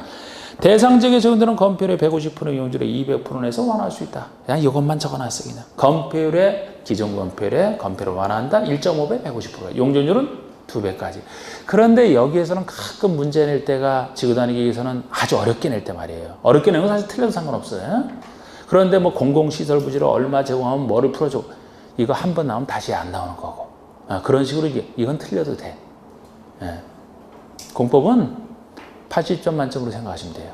대상지역에 적용되는 건폐율의 150% 이용률에 200% 내서 완화할 수 있다. 그냥 이것만 적어놨어. 그냥 건폐율의 기존 건폐율의 건폐율을 완화한다. 1.5배 150%. 용적률은 2배까지. 그런데 여기에서는 가끔 문제 낼 때가 지구 단위 계획에서는 아주 어렵게 낼 때 말이에요. 어렵게 내는 건 사실 틀려도 상관없어요. 그런데 뭐 공공시설 부지를 얼마 제공하면 뭐를 풀어줘. 이거 한 번 나오면 다시 안 나오는 거고. 그런 식으로 이건 틀려도 돼. 예. 공법은 80점 만점으로 생각하시면 돼요.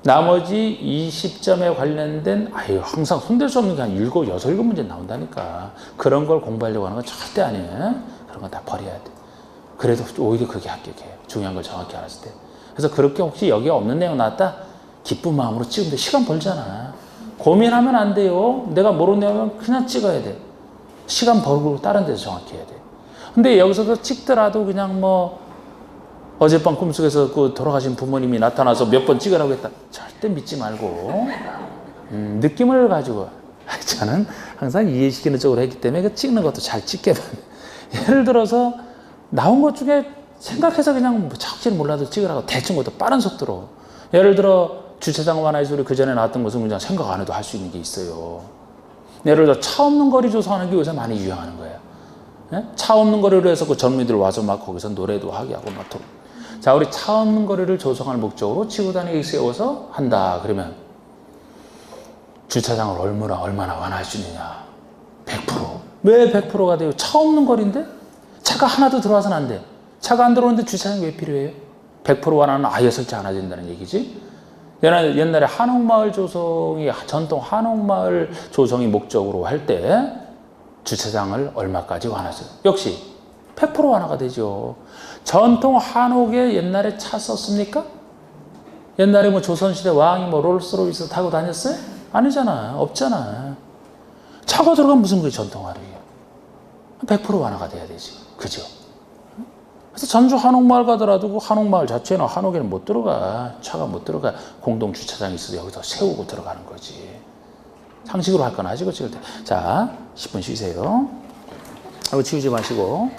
나머지 20점에 관련된 항상 손댈 수 없는 게 한 7, 6, 7문제 나온다니까. 그런 걸 공부하려고 하는 건 절대 아니에요. 그런 건 다 버려야 돼. 그래도 오히려 그게 합격해요. 중요한 걸 정확히 알았을 때. 그래서 그렇게 혹시 여기에 없는 내용 나왔다? 기쁜 마음으로 찍으면 돼. 시간 벌잖아. 고민하면 안 돼요. 내가 모르는 내용은 그냥 찍어야 돼. 시간 벌고 다른 데서 정확히 해야 돼. 근데 여기서도 찍더라도 그냥 뭐 어젯밤 꿈속에서 그 돌아가신 부모님이 나타나서 몇 번 찍으라고 했다. 절대 믿지 말고 느낌을 가지고. 저는 항상 이해시키는 쪽으로 했기 때문에 그 찍는 것도 잘 찍게 돼. 예를 들어서 나온 것 중에 생각해서 그냥 적지는 몰라도 찍으라고 대충 것도 빠른 속도로. 예를 들어 주차장 완화해서 우리 그 전에 나왔던 것은 그냥 생각 안 해도 할 수 있는 게 있어요. 예를 들어 차 없는 거리 조성하는 게 요새 많이 유행하는 거예요. 예? 차 없는 거리로 해서 그 젊은이들 와서 막 거기서 노래도 하게 하고 막. 자, 우리 차 없는 거리를 조성할 목적으로 지구 단위에 세워서 한다. 그러면 주차장을 얼마나 완화할 수 있느냐? 100%. 왜 100%가 돼요? 차 없는 거리인데? 차가 하나도 들어와서는 안 돼. 차가 안 들어오는데 주차장이 왜 필요해요? 100% 완화는 아예 설치 안 해야 된다는 얘기지. 옛날에 한옥마을 조성이, 전통 한옥마을 조성이 목적으로 할 때 주차장을 얼마까지 완화했어요? 역시 100% 완화가 되죠. 전통 한옥에 옛날에 차 썼습니까? 옛날에 뭐 조선시대 왕이 뭐 롤스로이스 타고 다녔어요? 아니잖아. 없잖아. 차가 들어가면 무슨 그게 전통 한옥이에요? 100% 완화가 돼야 되지. 그죠? 그래서 전주 한옥마을 가더라도 그 한옥마을 자체는 한옥에는 못 들어가. 차가 못 들어가. 공동 주차장이 있어도 여기서 세우고 들어가는 거지. 상식으로 할 건 하시고 찍을 때. 자, 10분 쉬세요. 치우지 마시고.